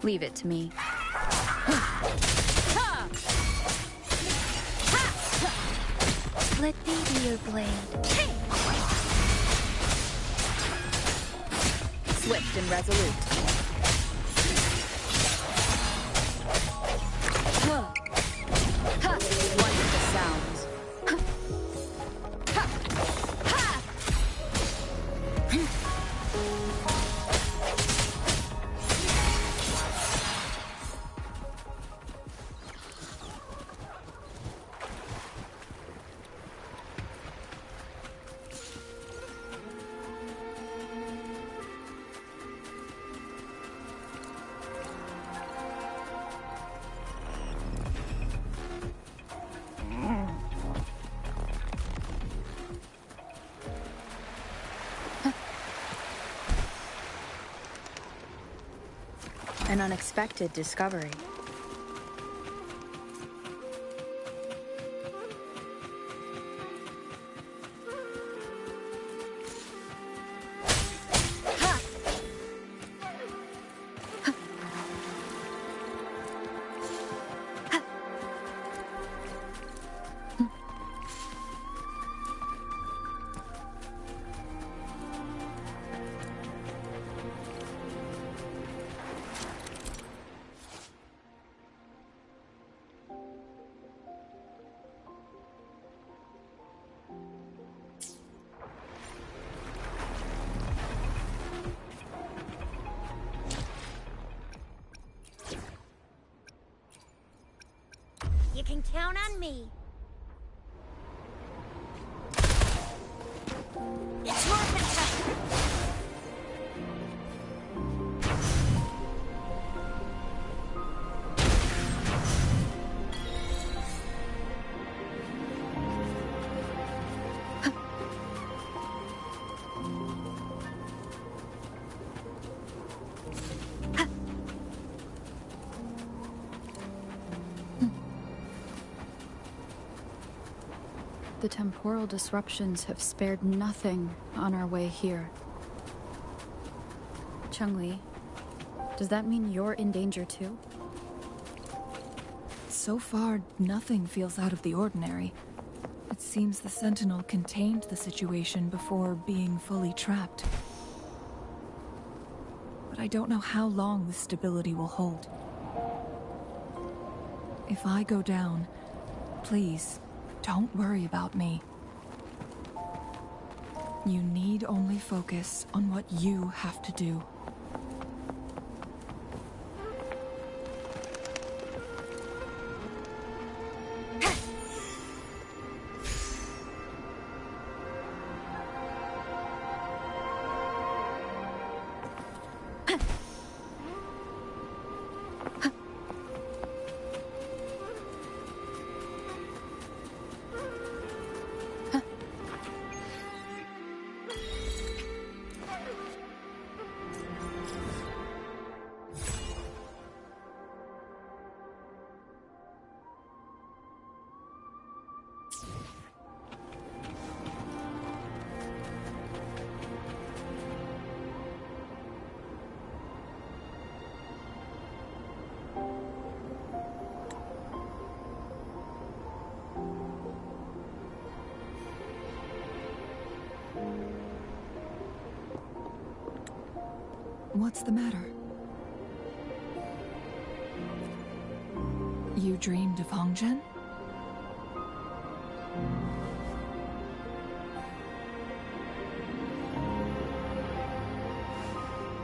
Leave it to me. Let me be your blade. Swift and resolute. Wonderful sounds. An unexpected discovery. You can count on me. It's your turn. The temporal disruptions have spared nothing on our way here. Chun-Li, does that mean you're in danger too? So far, nothing feels out of the ordinary. It seems the Sentinel contained the situation before being fully trapped. But I don't know how long this stability will hold. If I go down, please, don't worry about me. You need only focus on what you have to do. What's the matter? You dreamed of Hongzhen?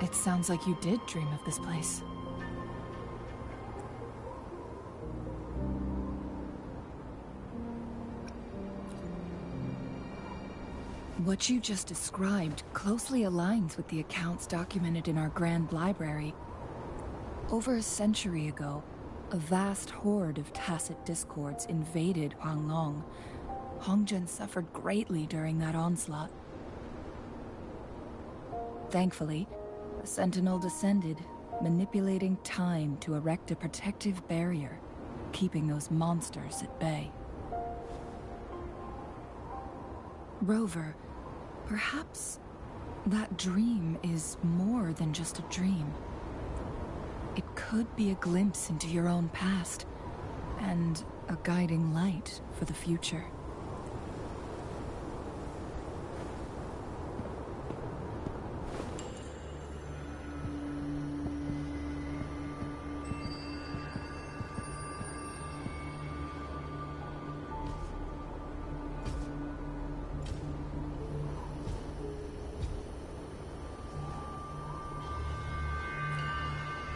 It sounds like you did dream of this place. What you just described closely aligns with the accounts documented in our Grand Library. Over a century ago, a vast horde of tacit discords invaded Huanglong. Hongzhen suffered greatly during that onslaught. Thankfully, a Sentinel descended, manipulating time to erect a protective barrier, keeping those monsters at bay. Rover, perhaps that dream is more than just a dream. it could be a glimpse into your own past, and a guiding light for the future.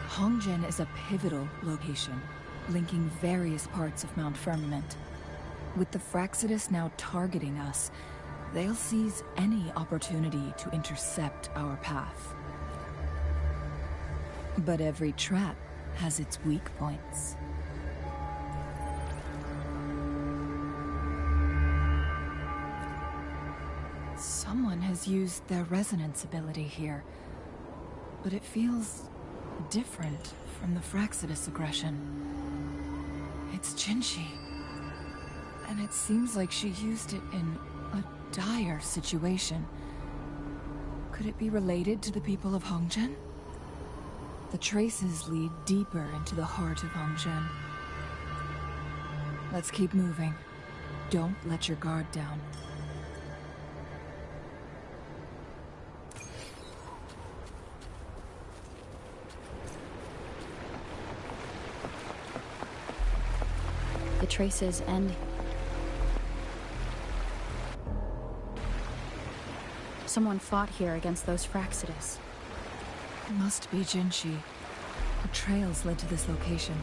Hongzhen is a pivotal location, linking various parts of Mount Firmament. With the Fraxidus now targeting us, they'll seize any opportunity to intercept our path. But every trap has its weak points. Someone has used their resonance ability here, but it feels different from the Fraxidus aggression. It's Jinshi, and it seems like she used it in a dire situation. Could it be related to the people of Hongzhen? The traces lead deeper into the heart of Hongzhen. Let's keep moving. Don't let your guard down. The traces end. Someone fought here against those Fraxidus. Must be Jinshi. Her trails led to this location.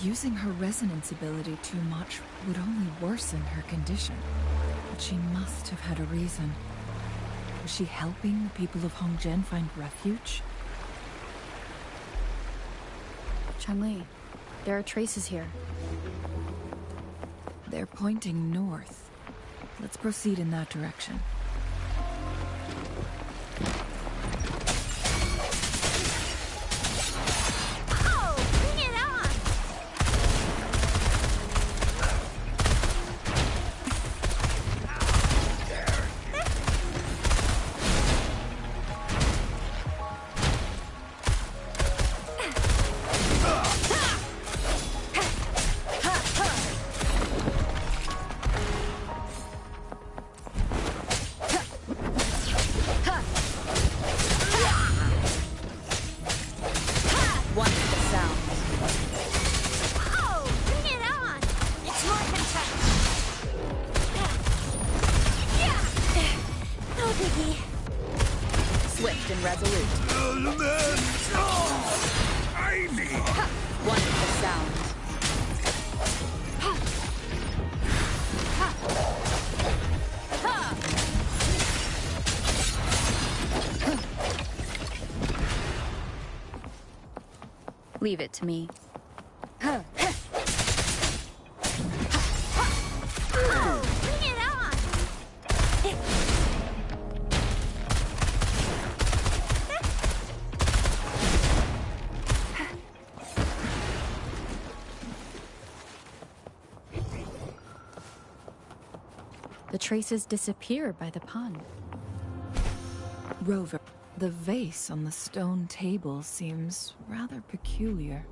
Using her resonance ability too much would only worsen her condition. But she must have had a reason. Was she helping the people of Hongzhen find refuge? Changli, there are traces here. They're pointing north. Let's proceed in that direction. Oh, bring it on! Swift and resolute. Wonderful sound. Leave it to me. The traces disappear by the pond. Rover, the vase on the stone table seems rather peculiar.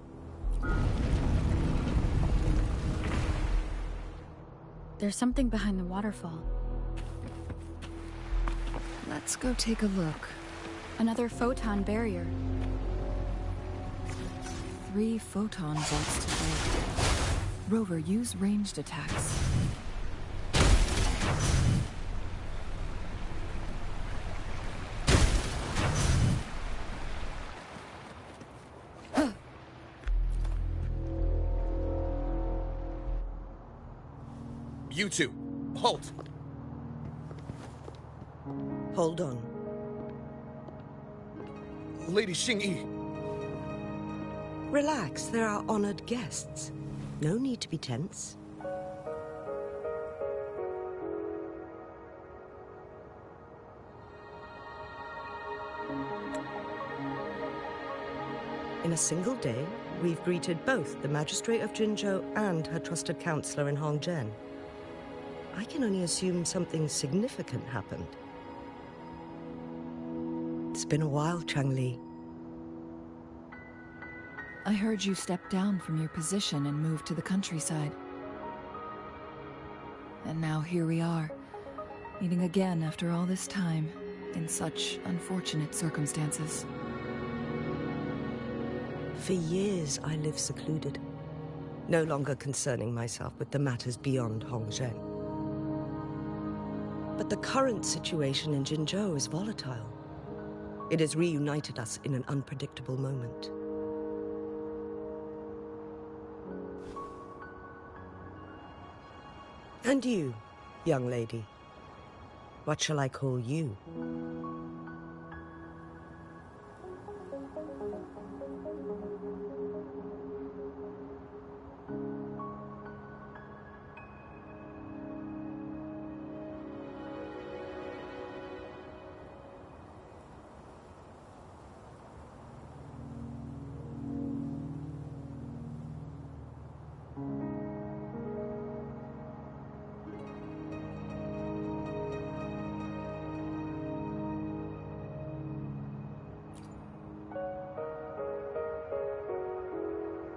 There's something behind the waterfall. Let's go take a look. Another photon barrier. 3 photon bolts to break. Rover, use ranged attacks. You two, halt! Hold on. Lady Xingyi. Relax, there are honored guests. No need to be tense. In a single day, we've greeted both the Magistrate of Jinzhou and her trusted counselor in Hongzhen. I can only assume something significant happened. It's been a while, Changli. I heard you stepped down from your position and moved to the countryside. And now here we are, meeting again after all this time, in such unfortunate circumstances. For years I lived secluded, no longer concerning myself with the matters beyond Hongzhen. But the current situation in Jinzhou is volatile. It has reunited us in an unpredictable moment. And you, young lady, what shall I call you?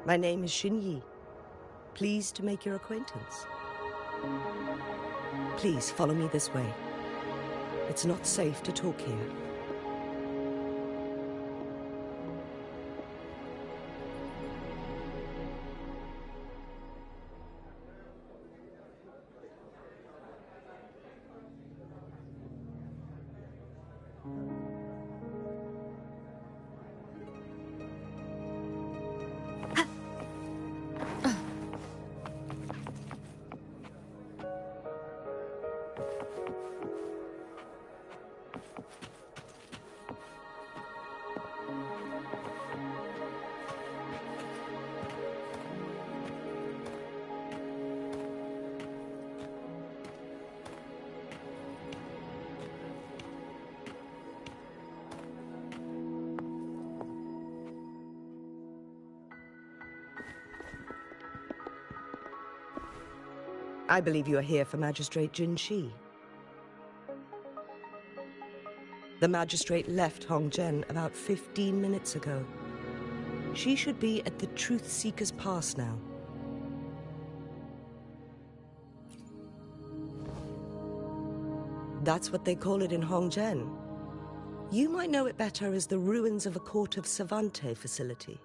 My name is Xinyi. Pleased to make your acquaintance. Please follow me this way. It's not safe to talk here. I believe you are here for Magistrate Jin Shi. The magistrate left Hongzhen about 15 minutes ago. She should be at the Truth Seeker's Pass now. That's what they call it in Hongzhen. You might know it better as the ruins of a Court of Savante facility.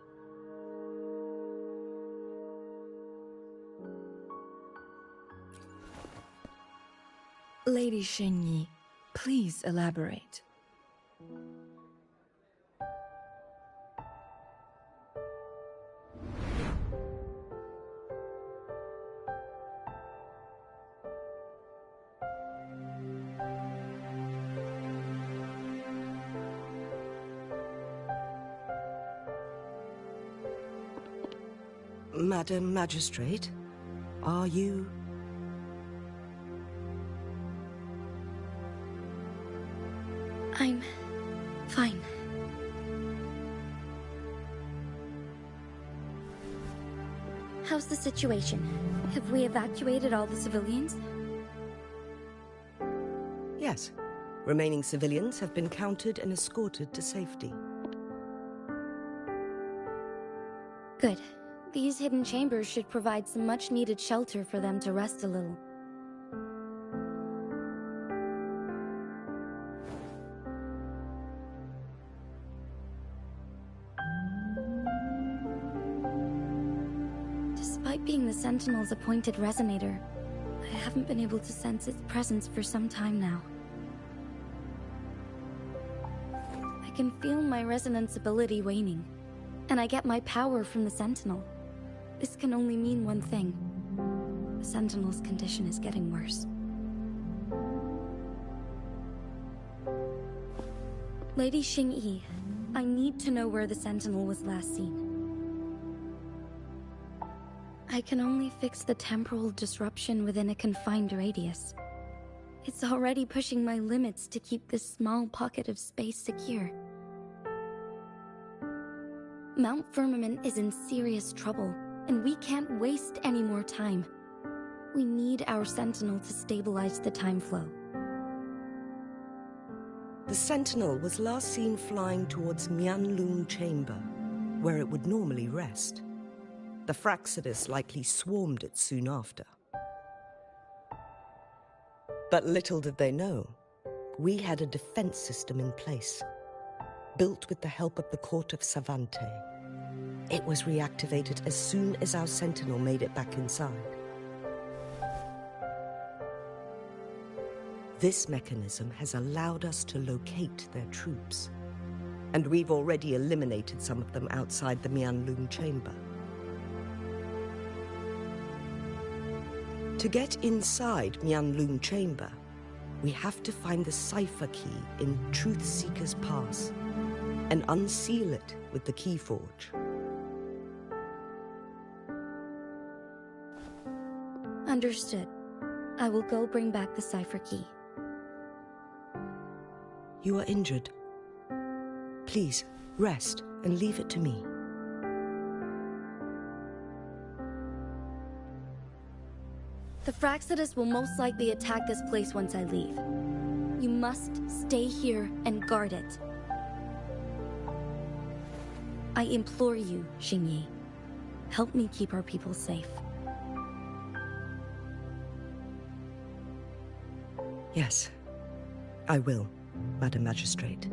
Lady Xinyi, please elaborate. Madam Magistrate, are you... I'm fine. How's the situation? Have we evacuated all the civilians? Yes. Remaining civilians have been counted and escorted to safety. Good. These hidden chambers should provide some much-needed shelter for them to rest a little. Despite being the Sentinel's appointed resonator, I haven't been able to sense its presence for some time now. I can feel my resonance ability waning, and I get my power from the Sentinel. This can only mean one thing. The Sentinel's condition is getting worse. Lady Xingyi, I need to know where the Sentinel was last seen. I can only fix the temporal disruption within a confined radius. It's already pushing my limits to keep this small pocket of space secure. Mount Firmament is in serious trouble, and we can't waste any more time. We need our Sentinel to stabilize the time flow. The Sentinel was last seen flying towards Mianlun Chamber, where it would normally rest. The Fraxidus likely swarmed it soon after. But little did they know, we had a defense system in place, built with the help of the court of Savante. It was reactivated as soon as our sentinel made it back inside. This mechanism has allowed us to locate their troops, and we've already eliminated some of them outside the Mianlung chamber. To get inside Mianlung chamber, we have to find the cipher key in Truth Seeker's Pass and unseal it with the Keyforge. Understood. I will go bring back the cipher key. You are injured. Please, rest and leave it to me. The Fraxidus will most likely attack this place once I leave. You must stay here and guard it. I implore you, Xingyi. Help me keep our people safe. Yes, I will, Madam Magistrate.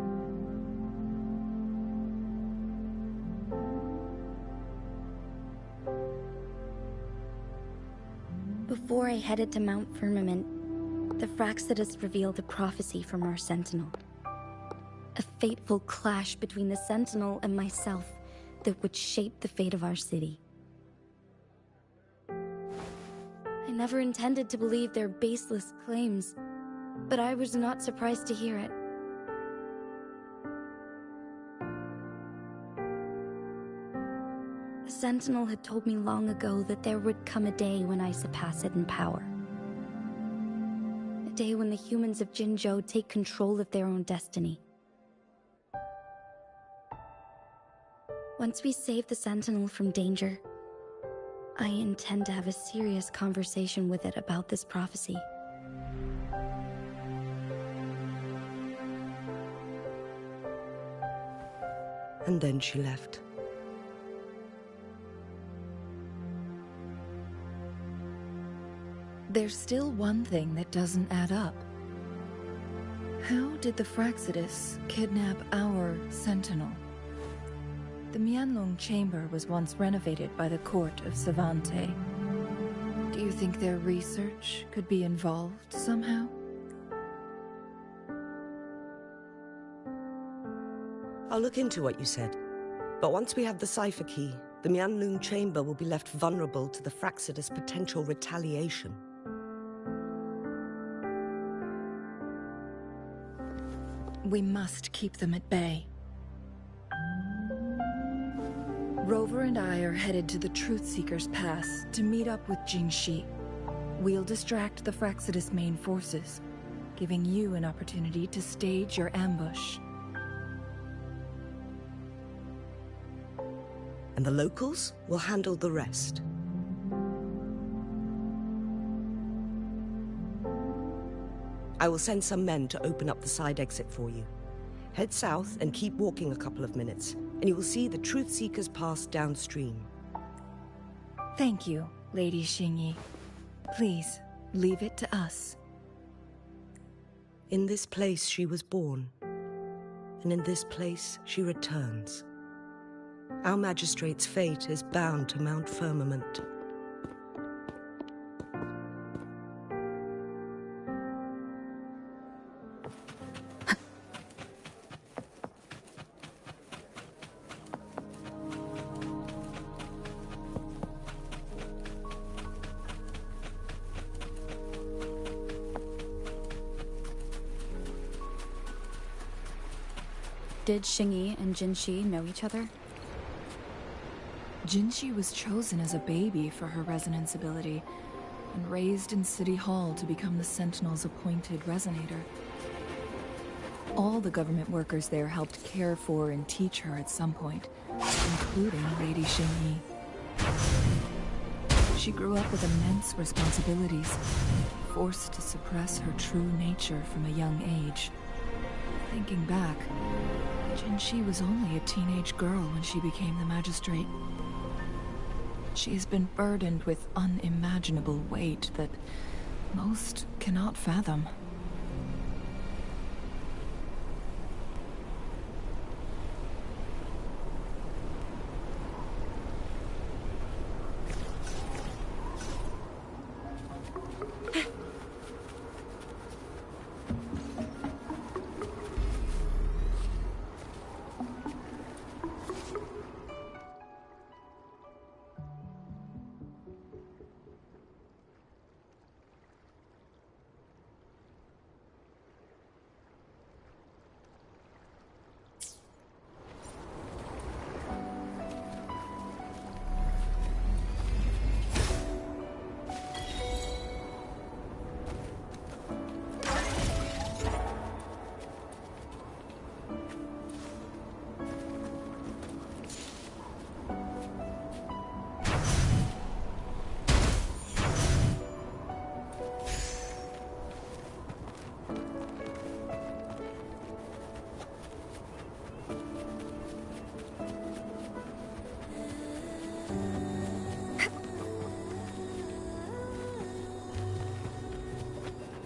Before I headed to Mount Firmament, the Fraxidus revealed a prophecy from our Sentinel. A fateful clash between the Sentinel and myself that would shape the fate of our city. I never intended to believe their baseless claims, but I was not surprised to hear it. The Sentinel had told me long ago that there would come a day when I surpass it in power. A day when the humans of Jinzhou take control of their own destiny. Once we save the Sentinel from danger, I intend to have a serious conversation with it about this prophecy. And then she left. There's still one thing that doesn't add up. How did the Fraxidus kidnap our Sentinel? The Mianlung chamber was once renovated by the court of Savante. Do you think their research could be involved somehow? I'll look into what you said. But once we have the cipher key, the Mianlung chamber will be left vulnerable to the Fraxidus' potential retaliation. We must keep them at bay. Rover and I are headed to the Truth Seeker's Pass to meet up with Jingxi. We'll distract the Fraxidus' main forces, giving you an opportunity to stage your ambush. And the locals will handle the rest. I will send some men to open up the side exit for you. Head south and keep walking a couple of minutes, and you will see the Truth Seeker's Pass downstream. Thank you, Lady Xingyi. Please, leave it to us. In this place she was born, and in this place she returns. Our magistrate's fate is bound to Mount Firmament. Did Xingyi and Jinxi know each other? Jinxi was chosen as a baby for her resonance ability, and raised in City Hall to become the Sentinel's appointed resonator. All the government workers there helped care for and teach her at some point, including Lady Xingyi. She grew up with immense responsibilities, forced to suppress her true nature from a young age. Thinking back, Jinshi was only a teenage girl when she became the magistrate. She has been burdened with unimaginable weight that most cannot fathom.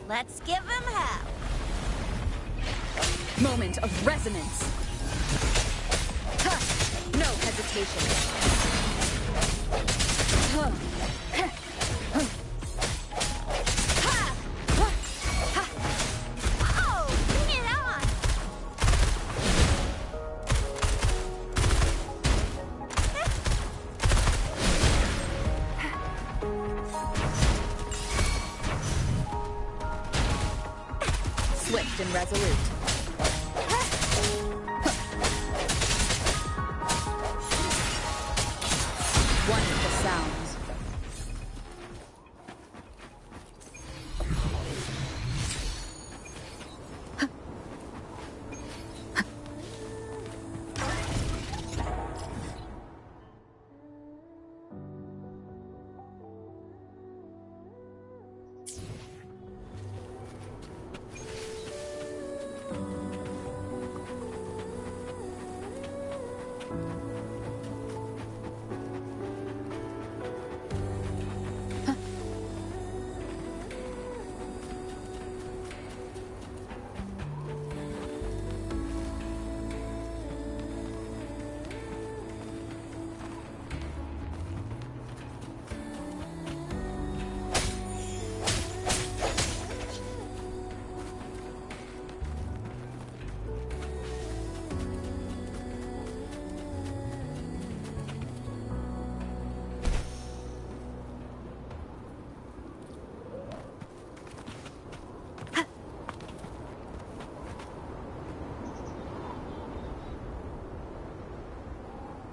Let's give him hell. Moment of resonance. Huh. No hesitation. Huh. Oh, bring it on! Swift and resolute. Wonderful sounds.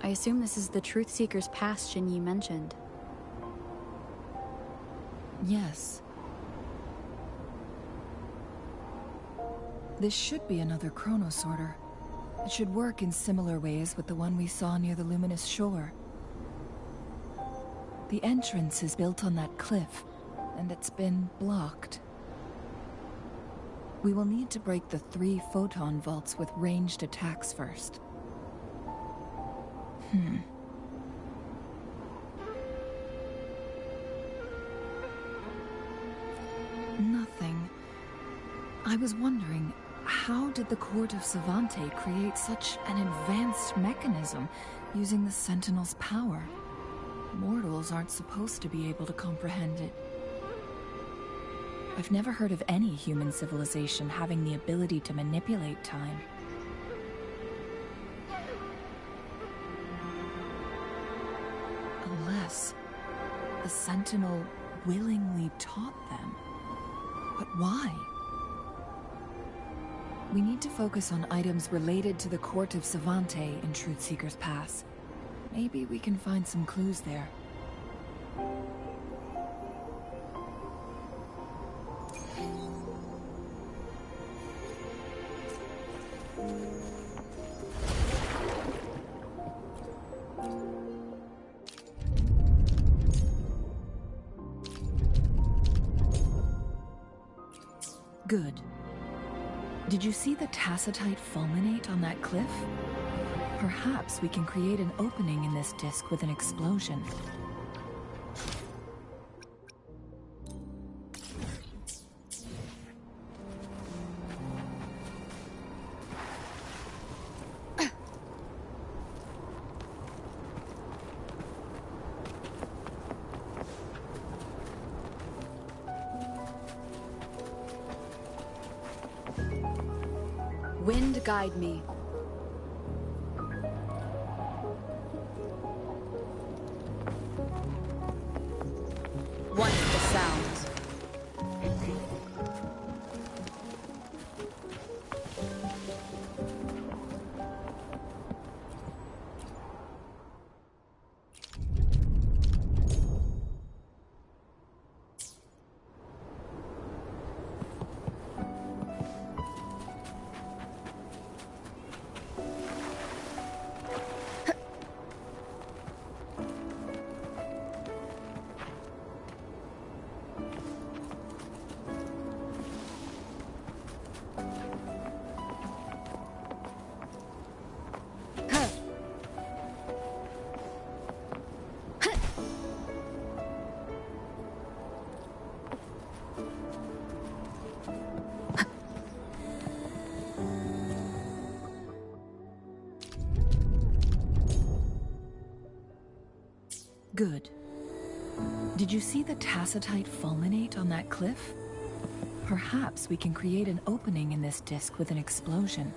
I assume this is the Truth Seeker's Pass Shinyi mentioned. Yes. This should be another chronosorter. It should work in similar ways with the one we saw near the luminous shore. The entrance is built on that cliff, and it's been blocked. We will need to break the 3 photon vaults with ranged attacks first. Nothing. I was wondering, how did the Court of Savante create such an advanced mechanism using the Sentinel's power? Mortals aren't supposed to be able to comprehend it. I've never heard of any human civilization having the ability to manipulate time. Unless the Sentinel willingly taught them. But why? We need to focus on items related to the Court of Savante in Truth Seeker's Pass. Maybe we can find some clues there. Good. Did you see the tacitite fulminate on that cliff? Perhaps we can create an opening in this disk with an explosion. Wind guide me. Wonderful sounds. Good. Did you see the tacitite fulminate on that cliff? Perhaps we can create an opening in this disk with an explosion.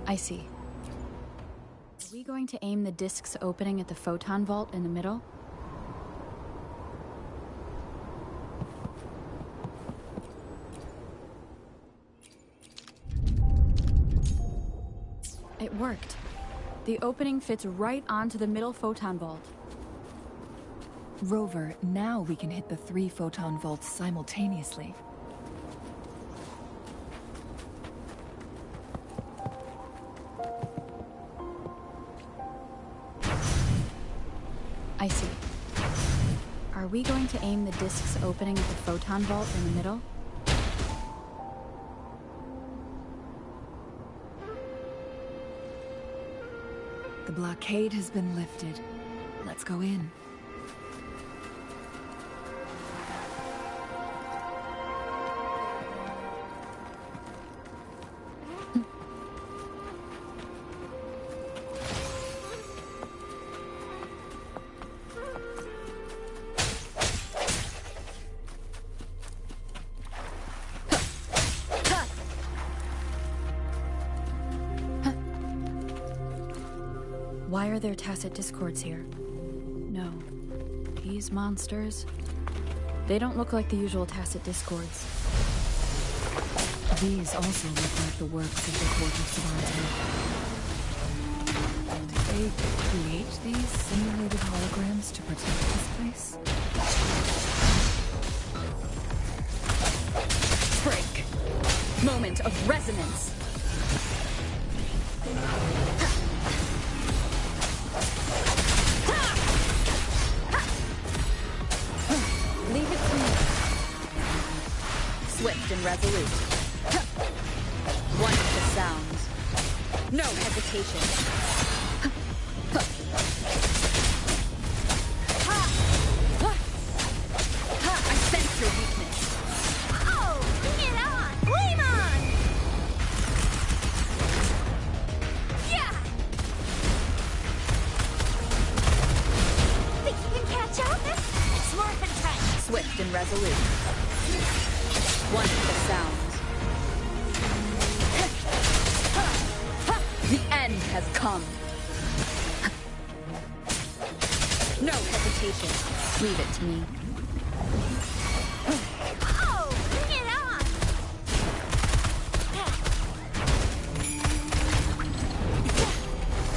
I see. Are we going to aim the disk's opening at the photon vault in the middle? It worked. The opening fits right onto the middle photon vault. Rover, now we can hit the 3 photon vaults simultaneously. I see. Are we going to aim the disk's opening at the photon vault in the middle? The blockade has been lifted. Let's go in. Why are there tacit discords here? No. These monsters... They don't look like the usual tacit discords. These also look like the works of the Court of Savante. Did they create these simulated holograms to protect this place? Break! Moment of resonance! Leave it to me. Swift and resolute. Wonderful sounds. No hesitation. I sense your weakness. Oh, bring it on! Flame on! Yeah! Think you can catch up? It's morphin' time! Swift and resolute. Wonderful sounds. has come. No hesitation. Leave it to me. Oh, bring it on!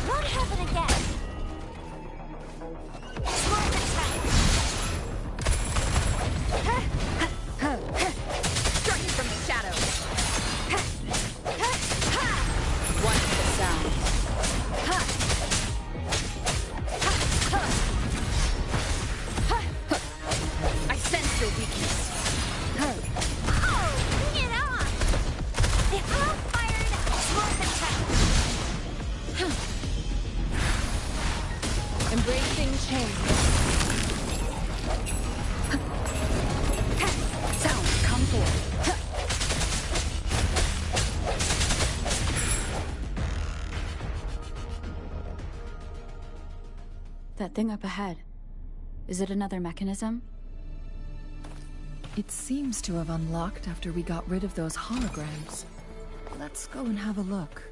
Won't happen again. Smoke attack. Striking from the shadows. Wonderful sound. I sense your weakness. Oh, bring it on! I'm fired up. Smoke attack. Embracing change. Sound, come forth. That thing up ahead. Is it another mechanism? It seems to have unlocked after we got rid of those holograms. Let's go and have a look.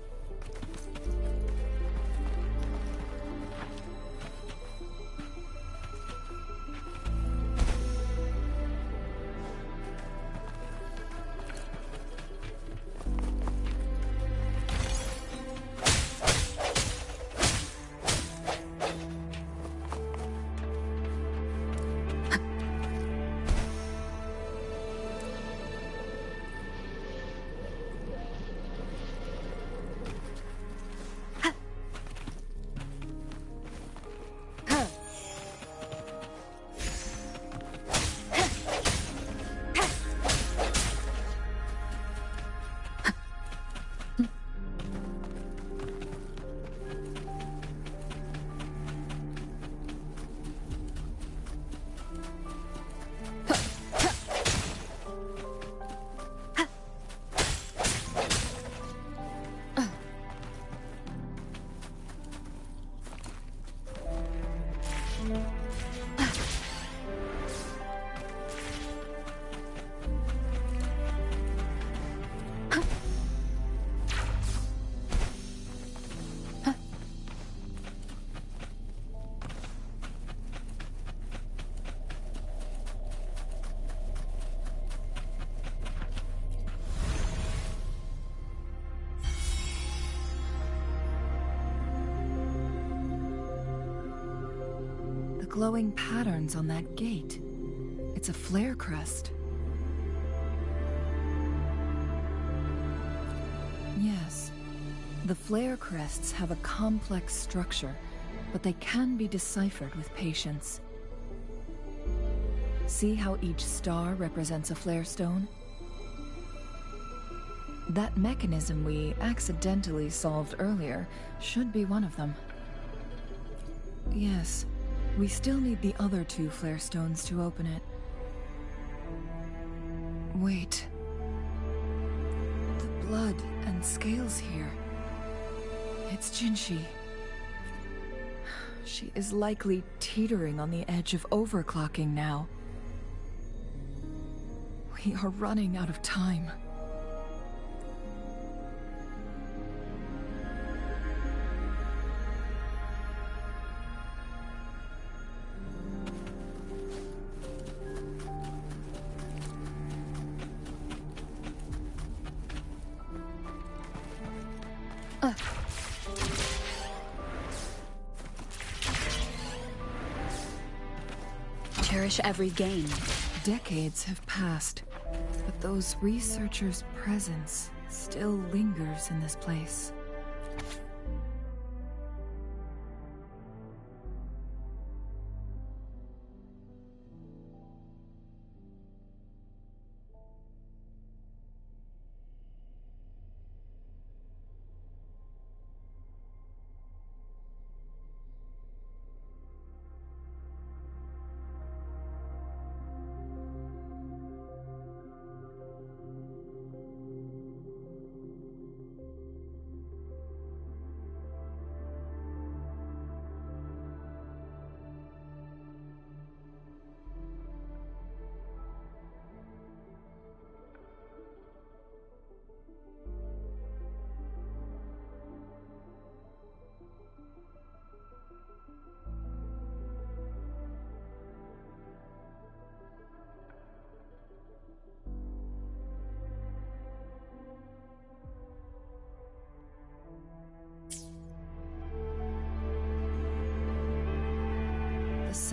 Glowing patterns on that gate. It's a flare crest. Yes. The flare crests have a complex structure, but they can be deciphered with patience. See how each star represents a flare stone? That mechanism we accidentally solved earlier should be one of them. Yes. We still need the other 2 flare stones to open it. Wait. The blood and scales here. It's Jinshi. She is likely teetering on the edge of overclocking now. We are running out of time. Cherish every gain. Decades have passed, but those researchers' presence still lingers in this place.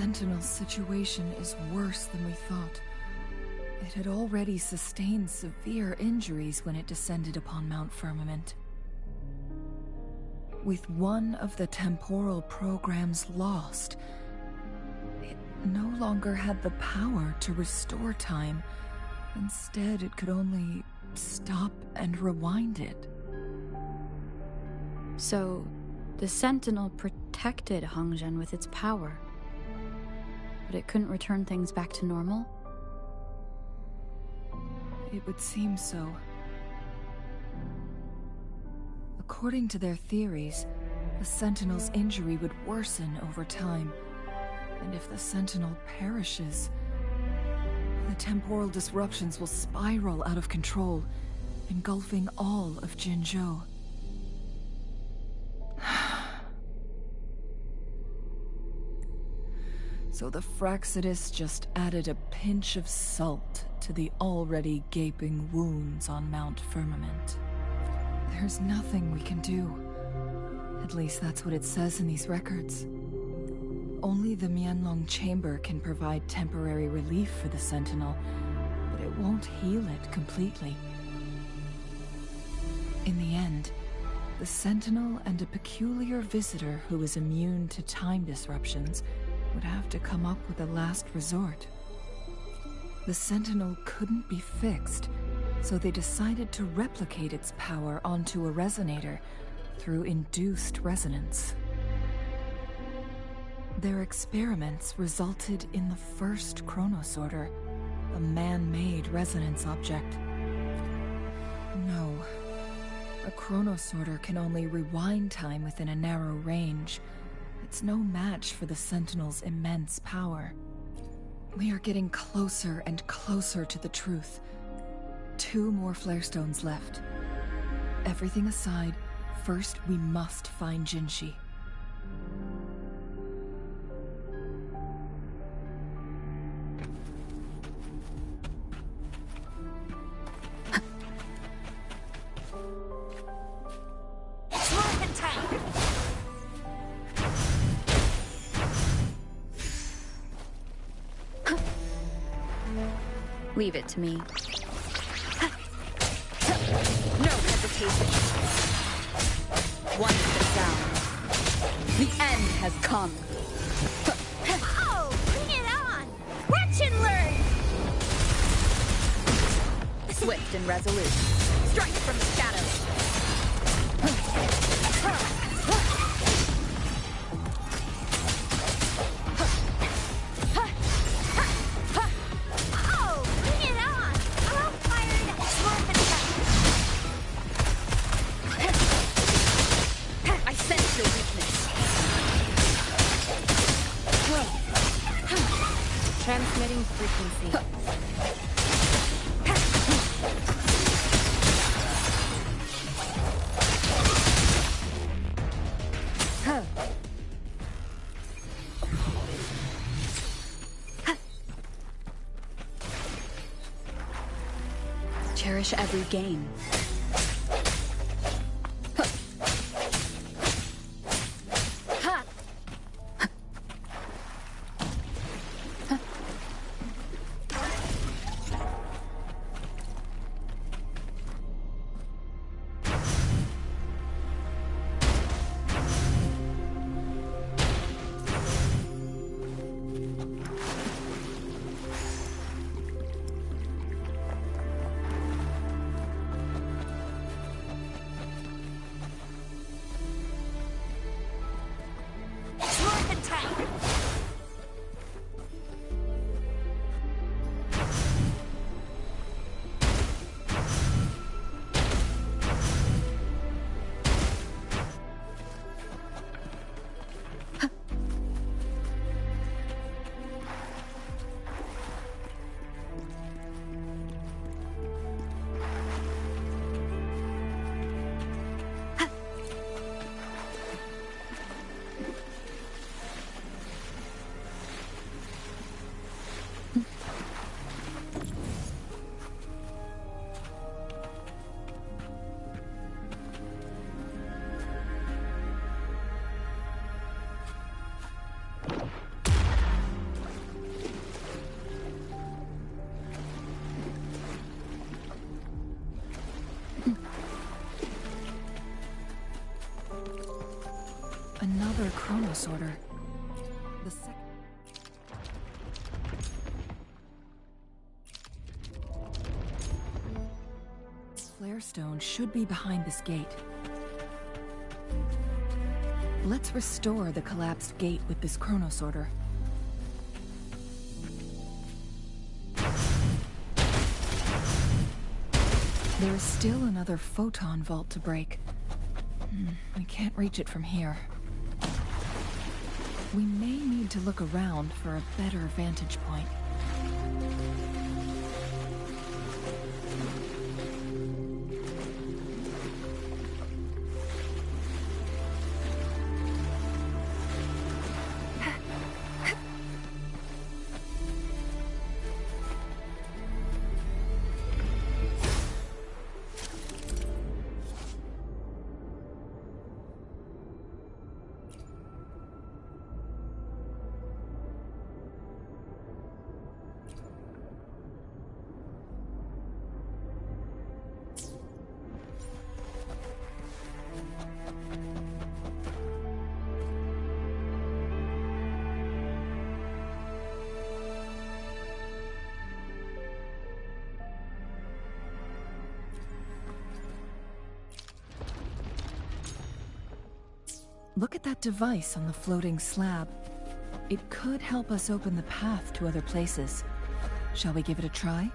Sentinel's situation is worse than we thought. It had already sustained severe injuries when it descended upon Mount Firmament. With one of the temporal programs lost, it no longer had the power to restore time. Instead, it could only stop and rewind it. So, the Sentinel protected Hongzhen with its power, but it couldn't return things back to normal? It would seem so. According to their theories, the Sentinel's injury would worsen over time, and if the Sentinel perishes, the temporal disruptions will spiral out of control, engulfing all of Jinzhou. So the Fraxidus just added a pinch of salt to the already gaping wounds on Mount Firmament. There's nothing we can do. At least that's what it says in these records. Only the Mianlong Chamber can provide temporary relief for the Sentinel, but it won't heal it completely. In the end, the Sentinel and a peculiar visitor who is immune to time disruptions would have to come up with a last resort. The Sentinel couldn't be fixed, so they decided to replicate its power onto a resonator through induced resonance. Their experiments resulted in the first chronosorter, a man-made resonance object. No, a chronosorter can only rewind time within a narrow range. It's no match for the Sentinel's immense power. We are getting closer and closer to the truth. 2 more flare stones left. Everything aside, first we must find Jinshi. Leave it to me. No hesitation. One step down. The end has come. Oh, bring it on! Watch and learn! Swift and resolute. Strike from the shadows. Oh, bring it on! I'll fire it at small attack. I sense your weakness. Transmitting frequency. Cherish every gain. Another chronosorter. The second. Flare should be behind this gate. Let's restore the collapsed gate with this chronosorter. There is still another photon vault to break. I can't reach it from here. We may need to look around for a better vantage point. Look at that device on the floating slab. It could help us open the path to other places. Shall we give it a try?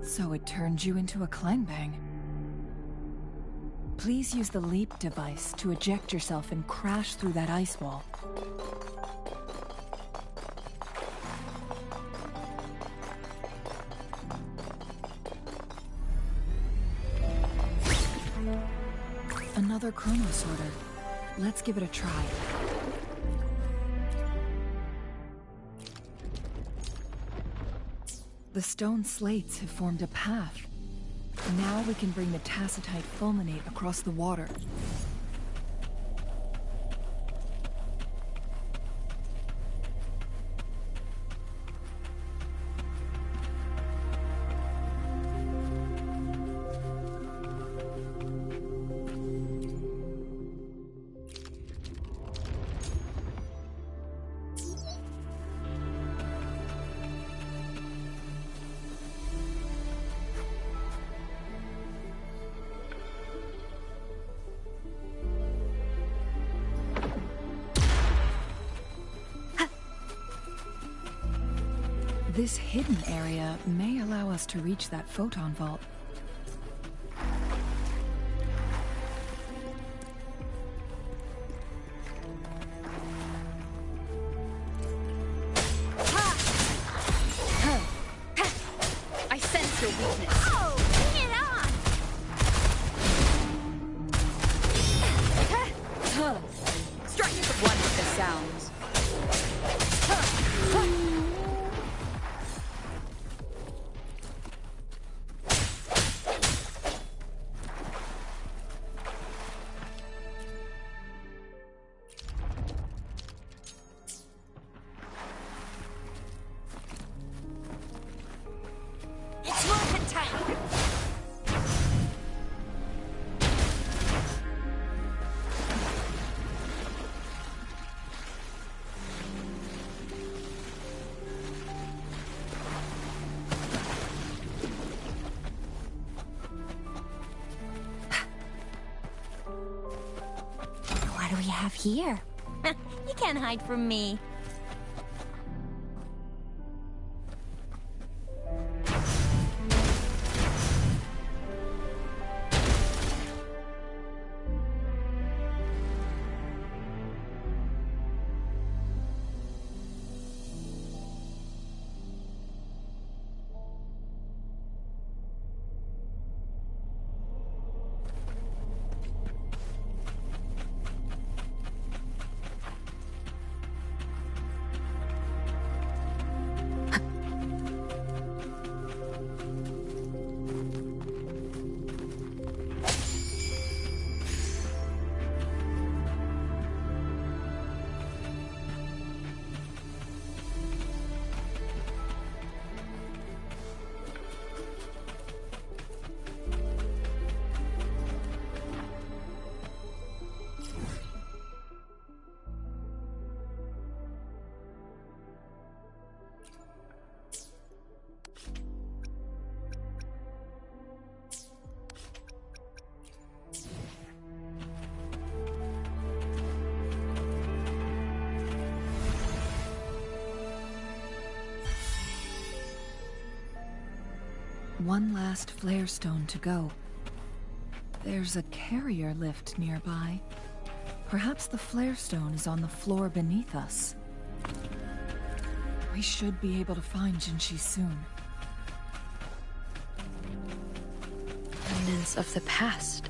So it turned you into a clangbang. Please use the leap device to eject yourself and crash through that ice wall. Another chronosorter. Let's give it a try. The stone slates have formed a path. Now we can bring the tacitite fulminate across the water. This hidden area may allow us to reach that photon vault. I sense your weakness. Oh, bring it on! Strike one with the sounds. It's movement time! What do we have here? You can't hide from me. One last flare stone to go. There's a carrier lift nearby. Perhaps the flare stone is on the floor beneath us. We should be able to find Jinshi soon. Remnants of the past.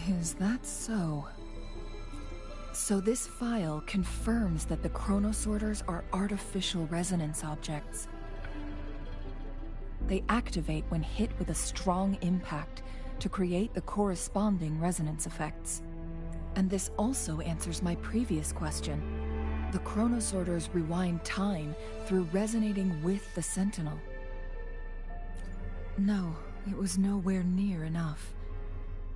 Is that so? So this file confirms that the chronosorters are artificial resonance objects. They activate when hit with a strong impact to create the corresponding resonance effects. And this also answers my previous question. The chronosorters rewind time through resonating with the Sentinel. No, it was nowhere near enough.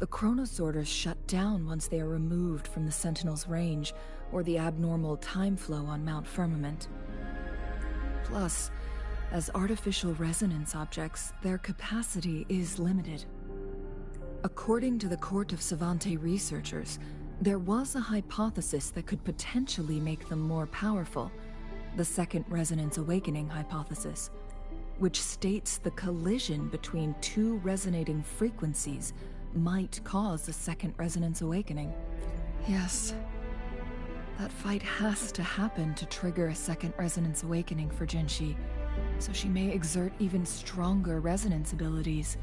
The chronosorters shut down once they are removed from the Sentinel's range or the abnormal time flow on Mount Firmament. Plus, as artificial resonance objects, their capacity is limited. According to the Court of Savante researchers, there was a hypothesis that could potentially make them more powerful, the Second Resonance Awakening hypothesis, which states the collision between two resonating frequencies might cause a second resonance awakening. Yes, that fight has to happen to trigger a second resonance awakening for Jinshi, so she may exert even stronger resonance abilities,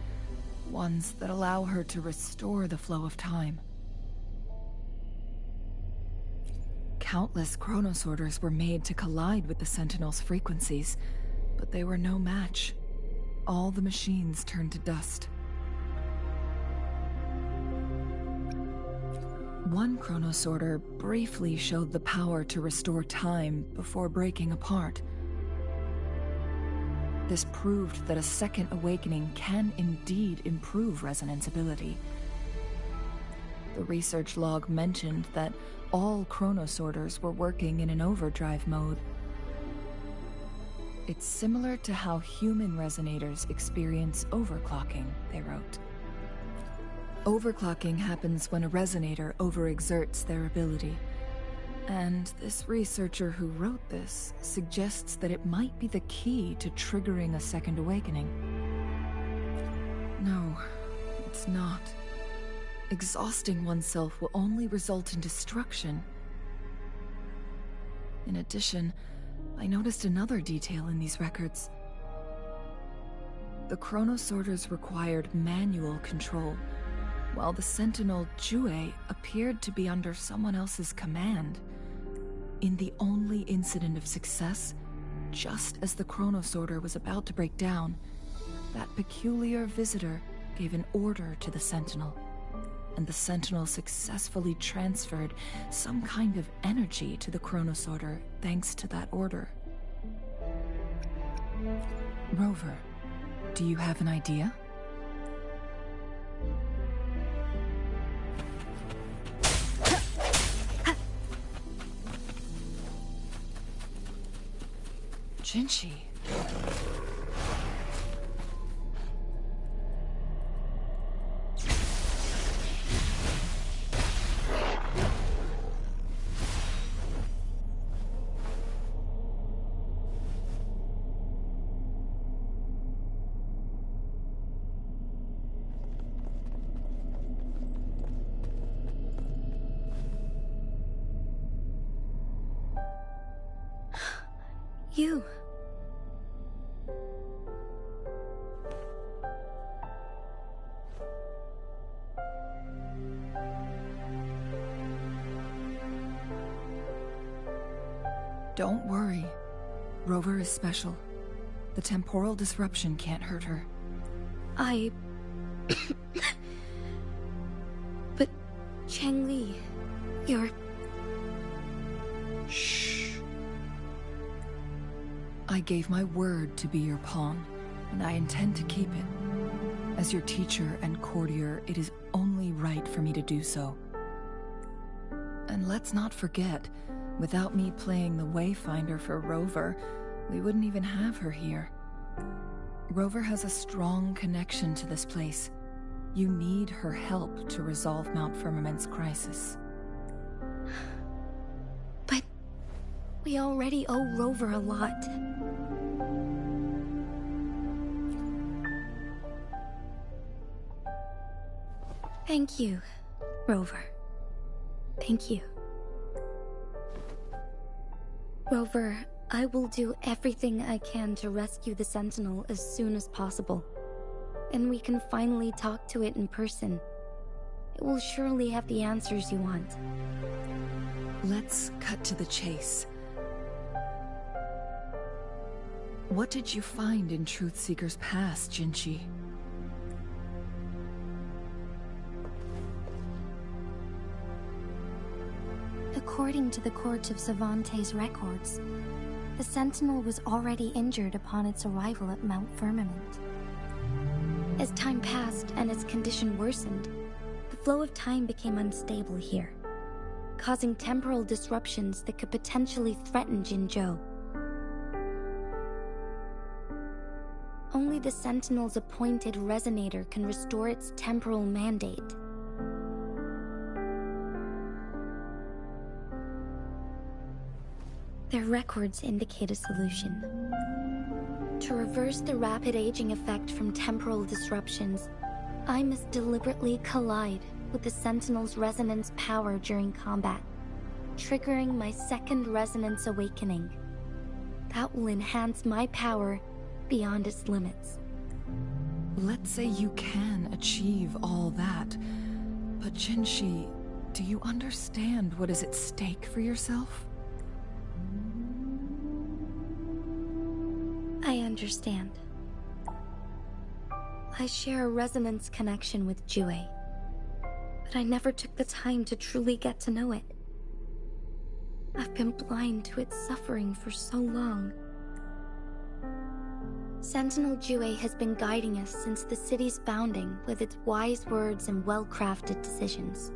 ones that allow her to restore the flow of time. Countless chronosorters were made to collide with the Sentinel's frequencies, but they were no match. All the machines turned to dust. One chronosorter briefly showed the power to restore time before breaking apart. This proved that a second awakening can indeed improve resonance ability, The research log mentioned that all chronosorters were working in an overdrive mode. It's similar to how human resonators experience overclocking, they wrote. Overclocking happens when a resonator overexerts their ability. And this researcher who wrote this suggests that it might be the key to triggering a second awakening. No, it's not. Exhausting oneself will only result in destruction. In addition, I noticed another detail in these records. The chronosorters required manual control, while the sentinel Jue appeared to be under someone else's command. In the only incident of success, just as the chronosorter was about to break down, that peculiar visitor gave an order to the sentinel, and the sentinel successfully transferred some kind of energy to the chronosorter thanks to that order. Rover, do you have an idea? Jinshi. You. Don't worry. Rover is special. The temporal disruption can't hurt her. But Changli, you're... Shh. I gave my word to be your pawn, and I intend to keep it. As your teacher and courtier, it is only right for me to do so. And let's not forget, without me playing the Wayfinder for Rover, we wouldn't even have her here. Rover has a strong connection to this place. You need her help to resolve Mount Firmament's crisis. But we already owe Rover a lot. Thank you, Rover. Thank you. Rover, I will do everything I can to rescue the Sentinel as soon as possible. And we can finally talk to it in person. It will surely have the answers you want. Let's cut to the chase. What did you find in Truthseeker's past, Jinshi? According to the Court of Savante's records, the Sentinel was already injured upon its arrival at Mount Firmament. As time passed and its condition worsened, the flow of time became unstable here, causing temporal disruptions that could potentially threaten Jinzhou. Only the Sentinel's appointed resonator can restore its temporal mandate. Their records indicate a solution. To reverse the rapid aging effect from temporal disruptions, I must deliberately collide with the Sentinel's resonance power during combat, triggering my second resonance awakening. That will enhance my power beyond its limits. Let's say you can achieve all that, but Jinshi, do you understand what is at stake for yourself? I understand. I share a resonance connection with Jue, but I never took the time to truly get to know it. I've been blind to its suffering for so long. Sentinel Jue has been guiding us since the city's founding with its wise words and well-crafted decisions.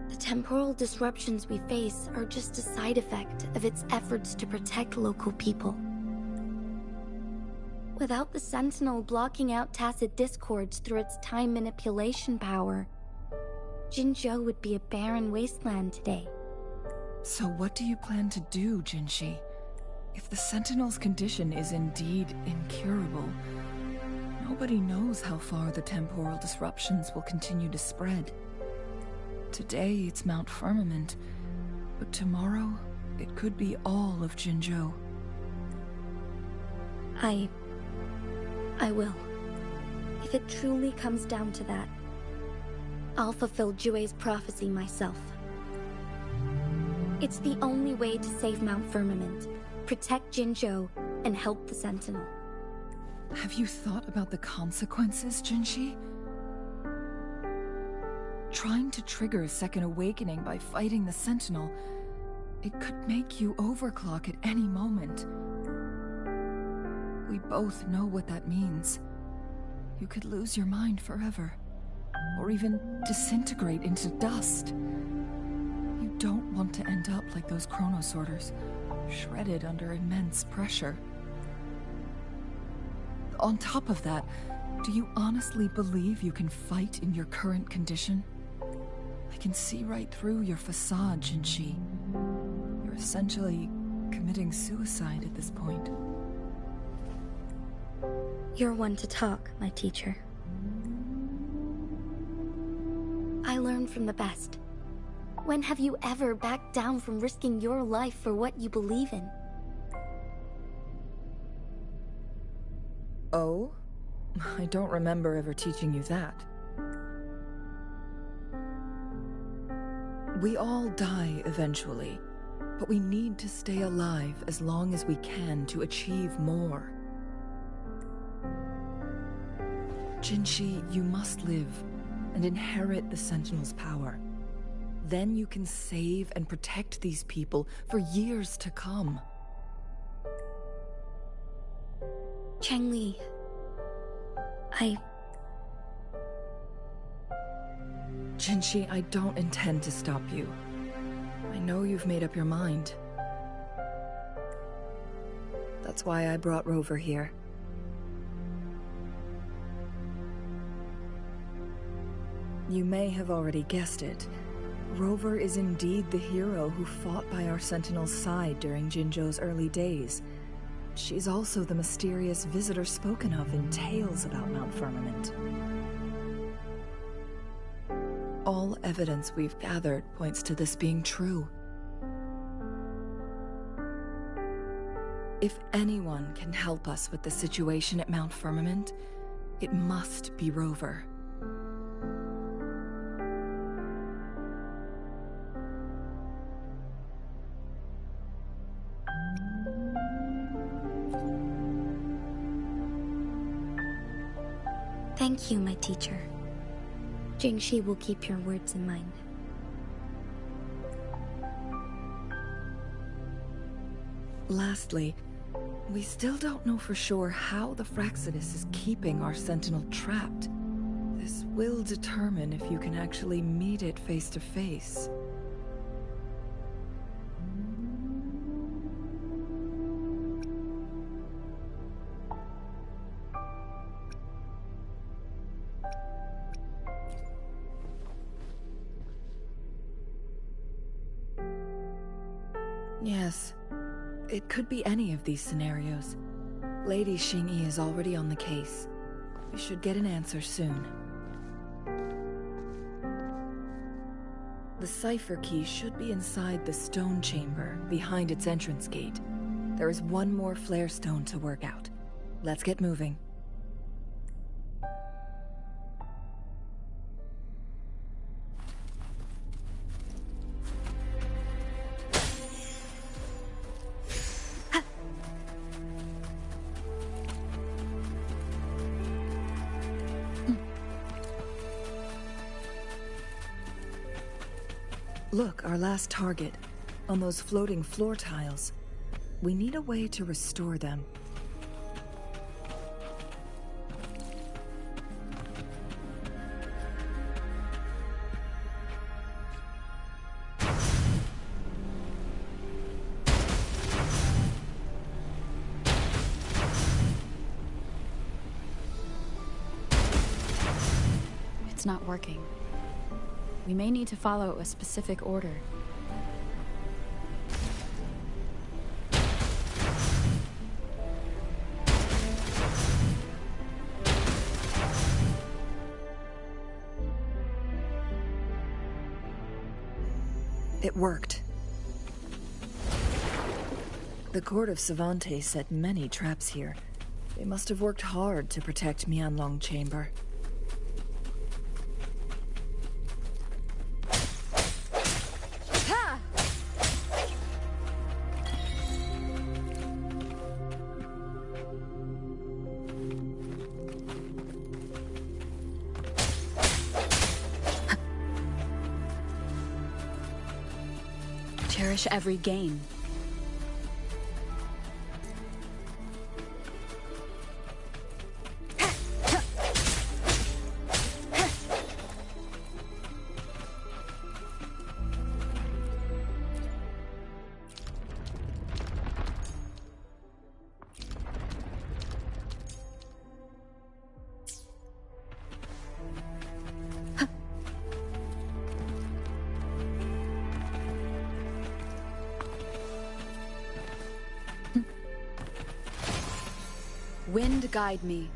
The temporal disruptions we face are just a side effect of its efforts to protect local people. Without the Sentinel blocking out tacit discords through its time manipulation power, Jinzhou would be a barren wasteland today. So what do you plan to do, Jinshi? If the Sentinel's condition is indeed incurable, nobody knows how far the temporal disruptions will continue to spread. Today it's Mount Firmament, but tomorrow it could be all of Jinzhou. I will. If it truly comes down to that, I'll fulfill Jue's prophecy myself. It's the only way to save Mount Firmament, protect Jinzhou, and help the Sentinel. Have you thought about the consequences, Jinshi? Trying to trigger a second awakening by fighting the Sentinel, it could make you overclock at any moment. We both know what that means. You could lose your mind forever, or even disintegrate into dust. You don't want to end up like those chronosorters, shredded under immense pressure. On top of that, do you honestly believe you can fight in your current condition? I can see right through your facade, Jinshi. You're essentially committing suicide at this point. You're one to talk, my teacher. I learn from the best. When have you ever backed down from risking your life for what you believe in? Oh? I don't remember ever teaching you that. We all die eventually, but we need to stay alive as long as we can to achieve more. Jinshi, you must live and inherit the Sentinel's power. Then you can save and protect these people for years to come. Changli, Jinshi, I don't intend to stop you. I know you've made up your mind. That's why I brought Rover here. You may have already guessed it. Rover is indeed the hero who fought by our Sentinel's side during Jinzhou's early days. She's also the mysterious visitor spoken of in tales about Mount Firmament. All evidence we've gathered points to this being true. If anyone can help us with the situation at Mount Firmament, it must be Rover. Thank you, my teacher. Jingshi will keep your words in mind. Lastly, we still don't know for sure how the Fraxidus is keeping our Sentinel trapped. This will determine if you can actually meet it face to face. Yes, it could be any of these scenarios. Lady Xingyi is already on the case. We should get an answer soon. The cipher key should be inside the stone chamber, behind its entrance gate. There is one more flare stone to work out. Let's get moving. Look, our last target, on those floating floor tiles. We need a way to restore them. it's not working. We may need to follow a specific order. It worked. The court of Savante set many traps here. They must have worked hard to protect Mianlong Chamber. Cherish every gain. Wind guide me.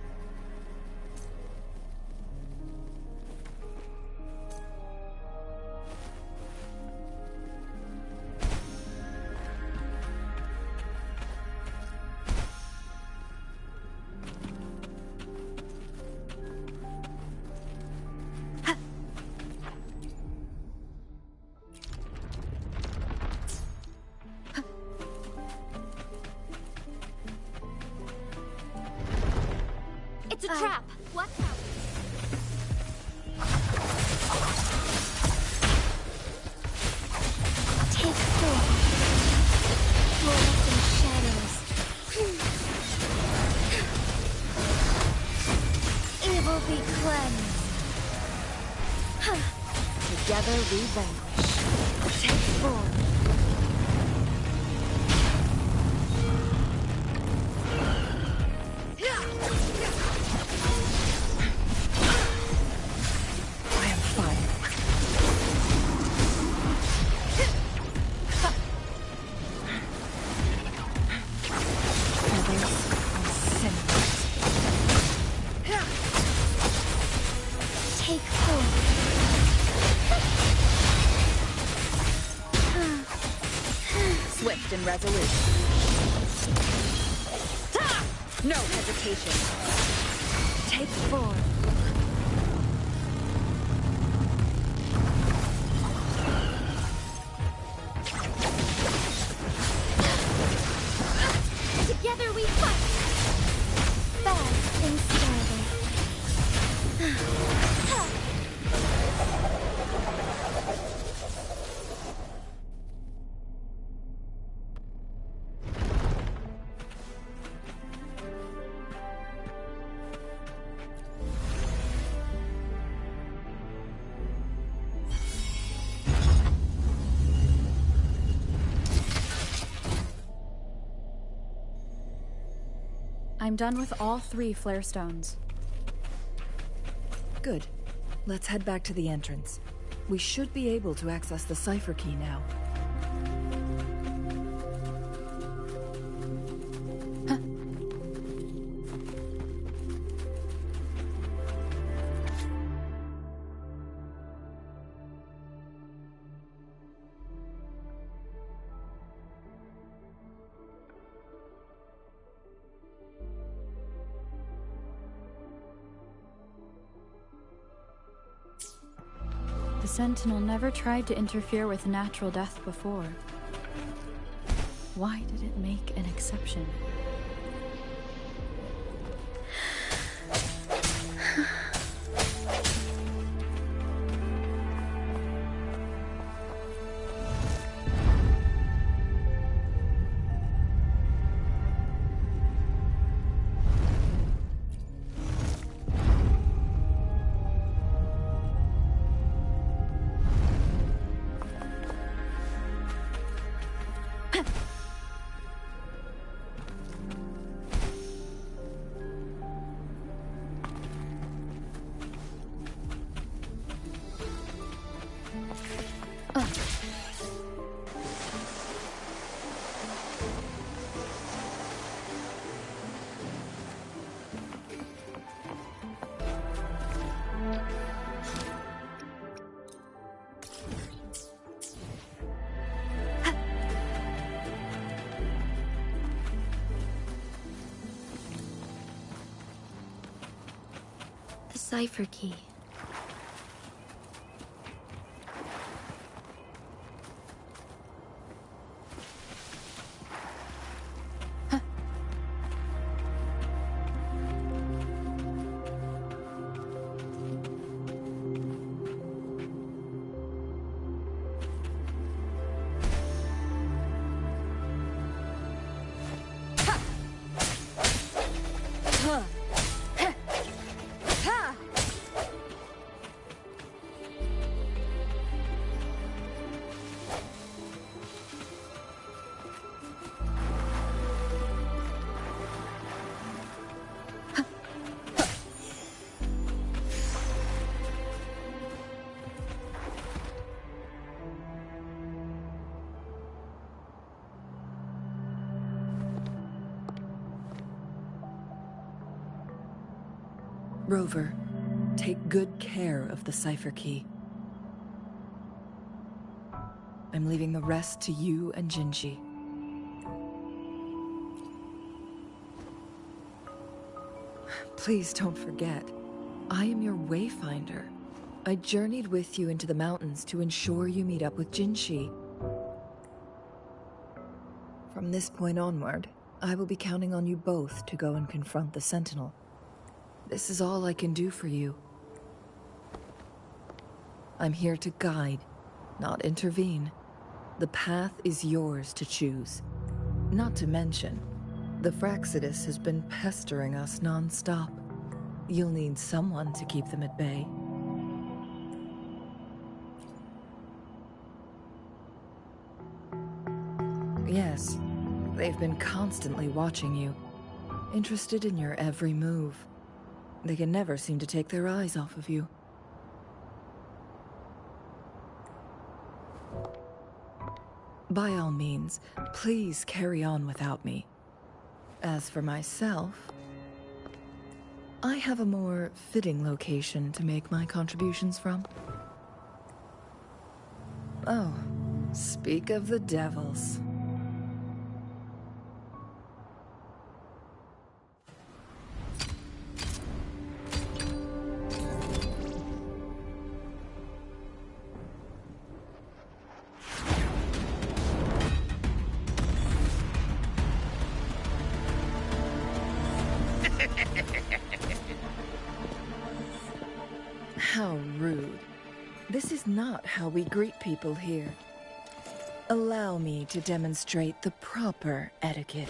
It's a trap. What? Take 4. Fluorescent shadows. Evil be cleansed. Together we vanquish. Take 4. Take 4. Swift and resolute. No hesitation. Take 4. Together we fight. Fast and steady. I'm done with all 3 flare stones. Good. Let's head back to the entrance. We should be able to access the cipher key now. The Sentinel never tried to interfere with natural death before. Why did it make an exception? cipher key. Rover, take good care of the cipher key. I'm leaving the rest to you and Jinji. Please don't forget, I am your wayfinder. I journeyed with you into the mountains to ensure you meet up with Jinshi. From this point onward, I will be counting on you both to go and confront the Sentinel. This is all I can do for you. I'm here to guide, not intervene. The path is yours to choose. Not to mention, the Fraxidus has been pestering us non-stop. You'll need someone to keep them at bay. Yes, they've been constantly watching you, interested in your every move. They can never seem to take their eyes off of you. By all means, please carry on without me. As for myself, I have a more fitting location to make my contributions from. Oh, speak of the devils. How rude. This is not how we greet people here. Allow me to demonstrate the proper etiquette.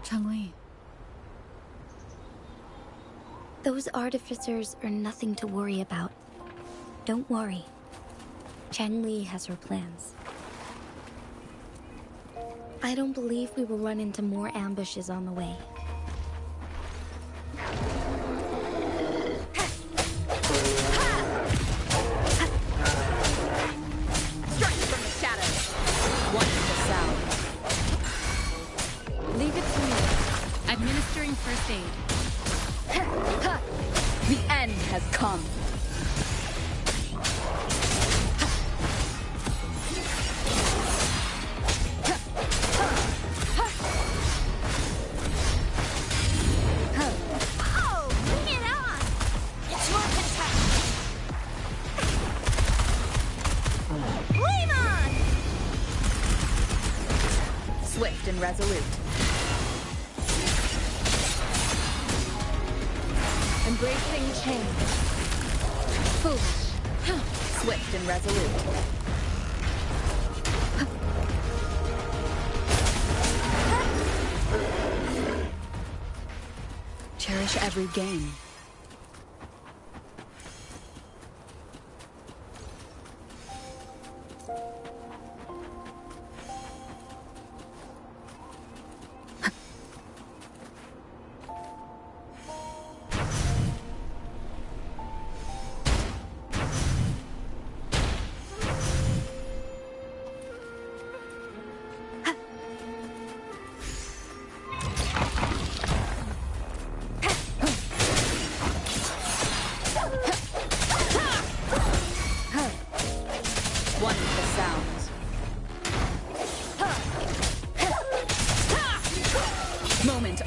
Changli. Those artificers are nothing to worry about. Don't worry. Changli has her plans. I don't believe we will run into more ambushes on the way. Strike from the shadows. One to the south. Leave it to me. Administering first aid. The end has come. Oh, bring it on! It's your attack! Flame on! Swift and resolute. Embracing change. Foolish. Swift and resolute. Cherish every game.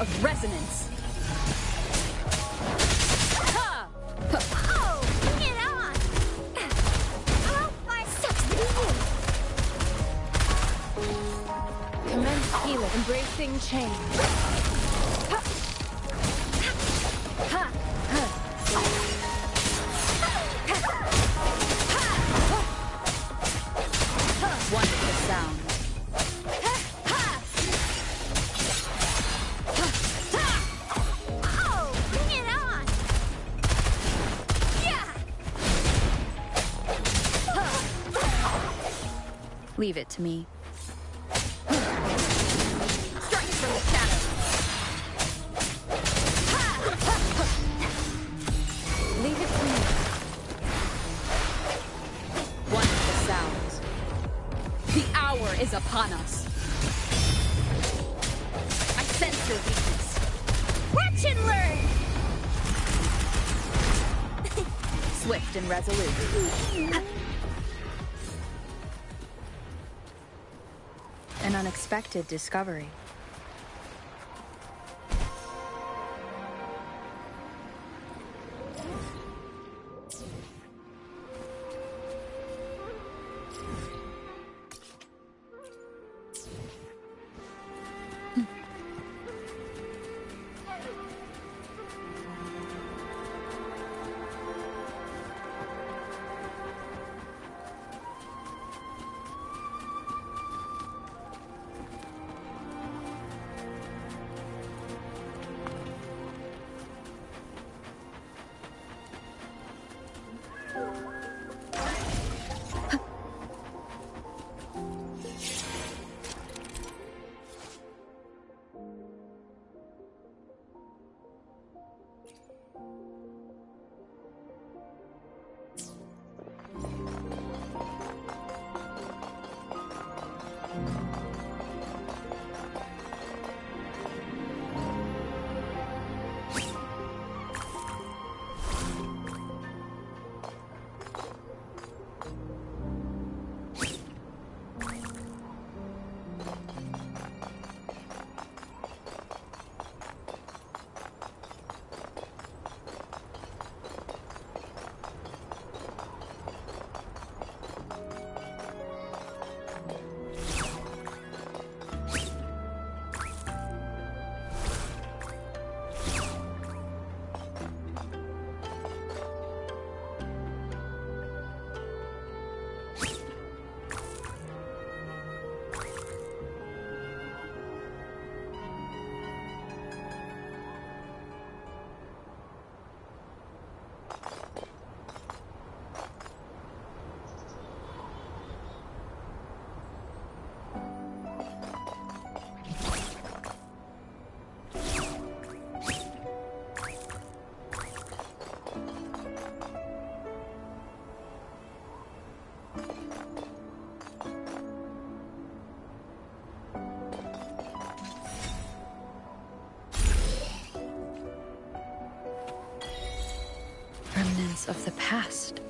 of resonance. Ha! Oh, bring it on! Oh, my sucks to be you! Commence healing. Embracing change. Wonderful sound. Oh, bring it on! Yeah! Leave it to me. Strike from the shadows. Leave it to me. Wonderful sounds. The hour is upon us. I sense your weakness. Watch and learn! Swift and resolute. An unexpected discovery. Remnants of the past.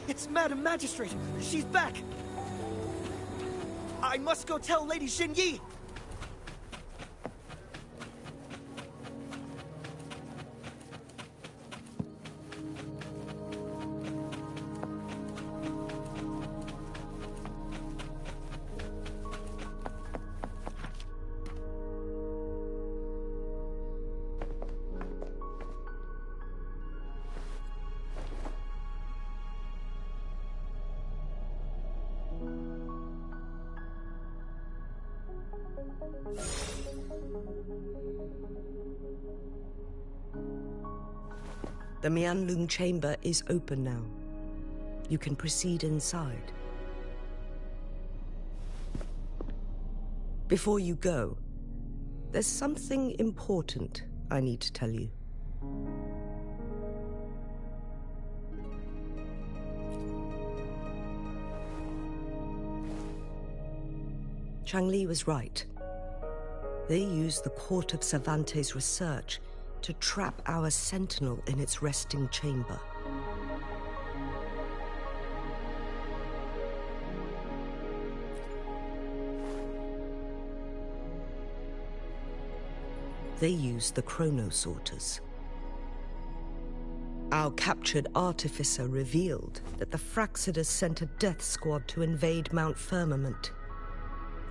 It's Madam Magistrate! She's back! I must go tell Lady Xinyi! The Mianlung chamber is open now. You can proceed inside. Before you go, there's something important I need to tell you. Changli was right. They used the Court of Cervantes' research to trap our Sentinel in its resting chamber. They used the chronosorters. Our captured artificer revealed that the Fraxidus sent a death squad to invade Mount Firmament.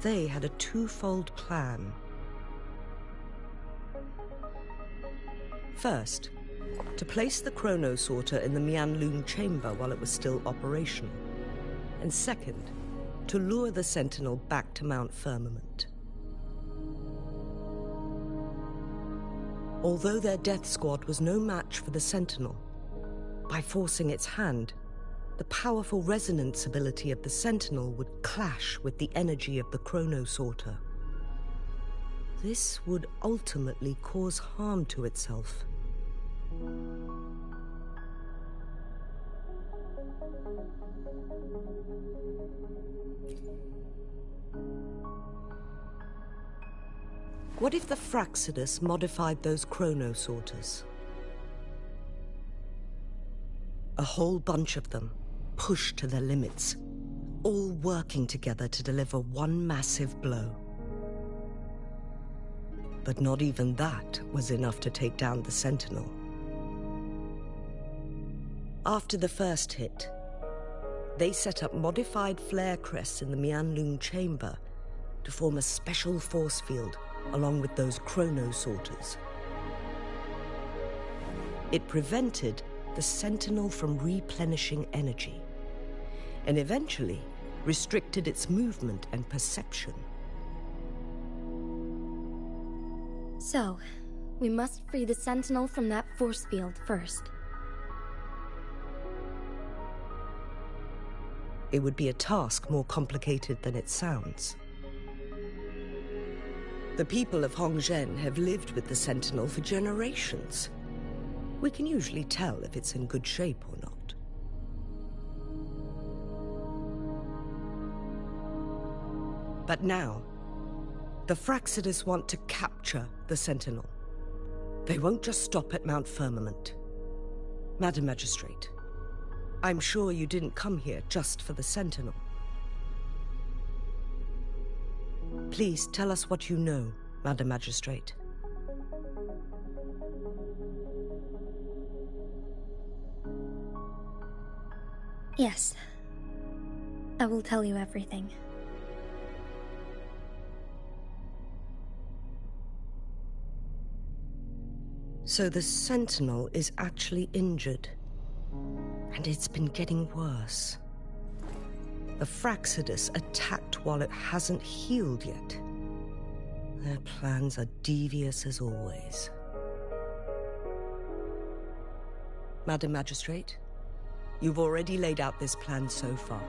They had a twofold plan. First, to place the chronosorter in the Mianlun chamber while it was still operational. And second, to lure the Sentinel back to Mount Firmament. Although their death squad was no match for the Sentinel, by forcing its hand, the powerful resonance ability of the Sentinel would clash with the energy of the chronosorter. This would ultimately cause harm to itself. What if the Fraxidus modified those chronosorters? A whole bunch of them, pushed to their limits, all working together to deliver one massive blow. But not even that was enough to take down the Sentinel. After the first hit, they set up modified flare crests in the Mianlun chamber to form a special force field along with those chronosorters. It prevented the Sentinel from replenishing energy, and eventually restricted its movement and perception. So, we must free the Sentinel from that force field first. It would be a task more complicated than it sounds. The people of Hongzhen have lived with the Sentinel for generations. We can usually tell if it's in good shape or not. But now, the Fraxidus want to capture the Sentinel. They won't just stop at Mount Firmament. Madam Magistrate, I'm sure you didn't come here just for the Sentinel. Please tell us what you know, Madam Magistrate. Yes. I will tell you everything. So the Sentinel is actually injured. And it's been getting worse. The Fraxidus attacked while it hasn't healed yet. Their plans are devious as always. Madam Magistrate, you've already laid out this plan so far.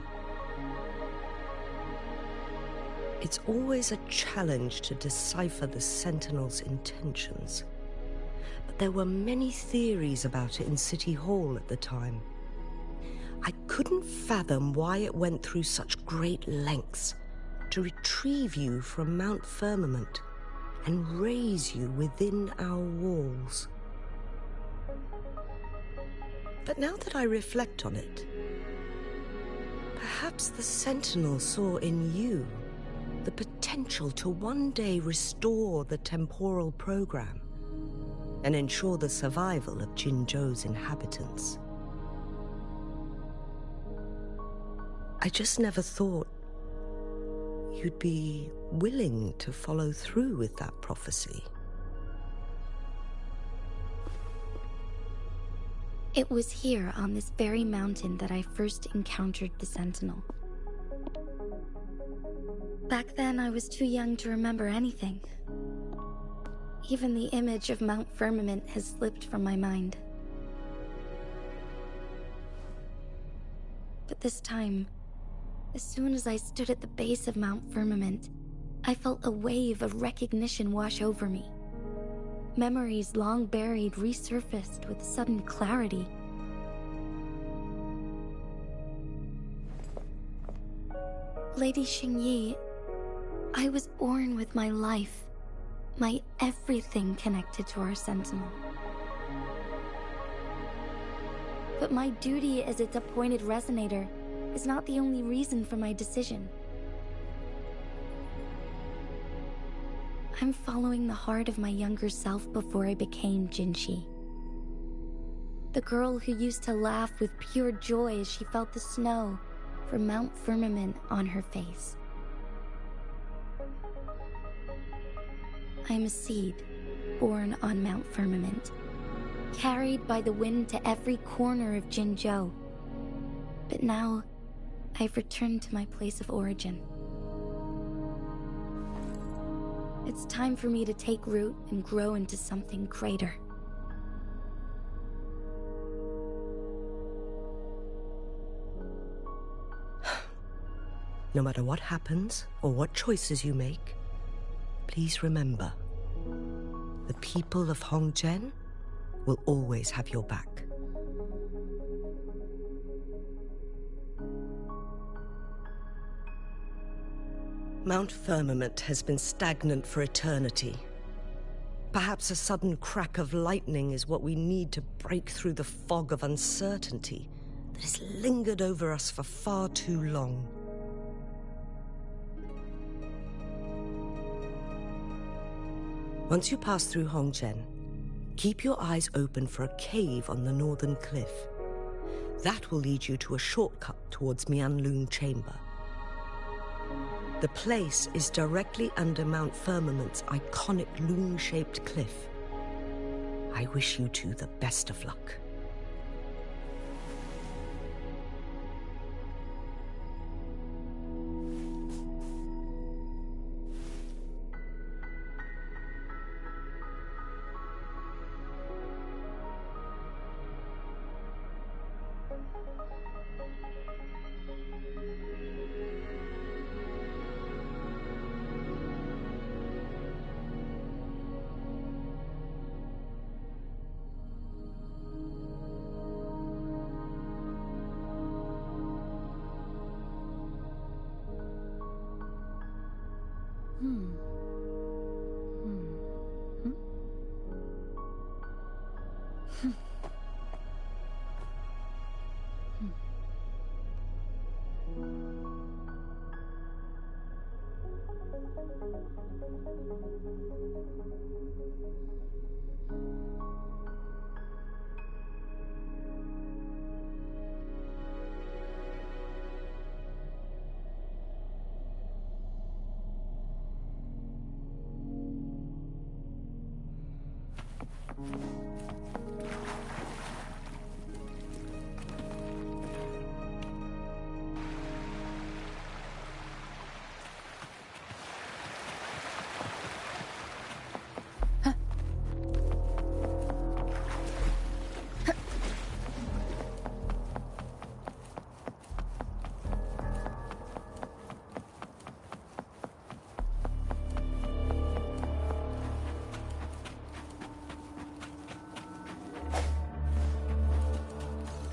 It's always a challenge to decipher the Sentinel's intentions. But there were many theories about it in City Hall at the time. I couldn't fathom why it went through such great lengths to retrieve you from Mount Firmament and raise you within our walls. But now that I reflect on it, perhaps the Sentinel saw in you the potential to one day restore the temporal program and ensure the survival of Jinzhou's inhabitants. I just never thought you'd be willing to follow through with that prophecy. It was here on this very mountain that I first encountered the Sentinel. Back then, I was too young to remember anything. Even the image of Mount Firmament has slipped from my mind. But this time, as soon as I stood at the base of Mount Firmament, I felt a wave of recognition wash over me. Memories long buried resurfaced with sudden clarity. Lady Xingyi, I was born with my life, my everything connected to our Sentinel. But my duty as its appointed resonator is not the only reason for my decision. I'm following the heart of my younger self before I became Jinshi. The girl who used to laugh with pure joy as she felt the snow from Mount Firmament on her face. I am a seed born on Mount Firmament, carried by the wind to every corner of Jinzhou. But now, I've returned to my place of origin. It's time for me to take root and grow into something greater. No matter what happens or what choices you make, please remember, the people of Hongzhen will always have your back. Mount Firmament has been stagnant for eternity. Perhaps a sudden crack of lightning is what we need to break through the fog of uncertainty that has lingered over us for far too long. Once you pass through Hongzhen, keep your eyes open for a cave on the northern cliff. That will lead you to a shortcut towards Mianlun Chamber. The place is directly under Mount Firmament's iconic loon-shaped cliff. I wish you two the best of luck.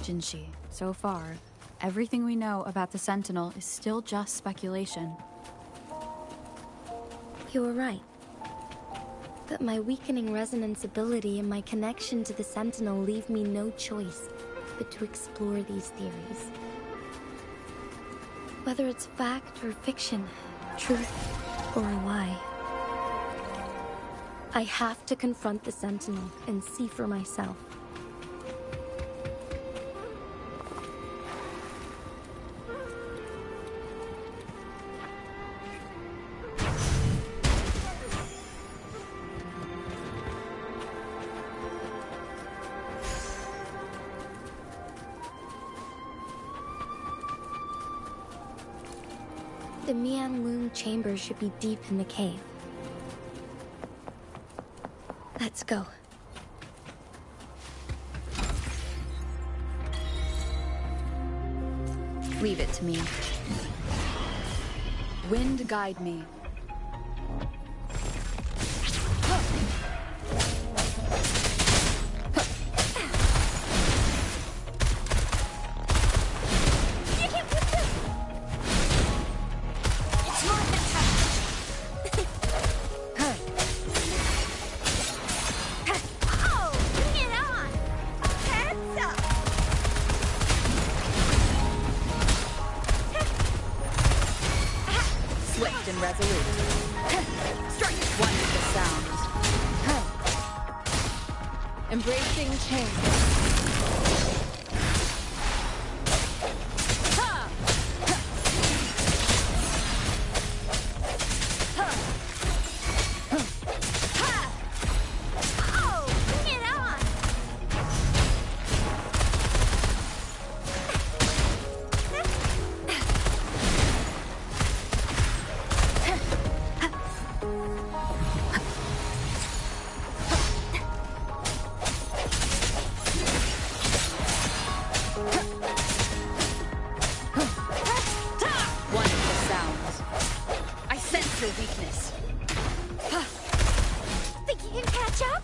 Jinshi, so far, everything we know about the Sentinel is still just speculation. You were right. But my weakening resonance ability and my connection to the Sentinel leave me no choice but to explore these theories. Whether it's fact or fiction, truth or a lie. I have to confront the Sentinel and see for myself. The Mianlun Chamber should be deep in the cave. Let's go. Leave it to me. Wind guide me. and resolute. Strike! One with the sound. Embracing change. Think you can catch up?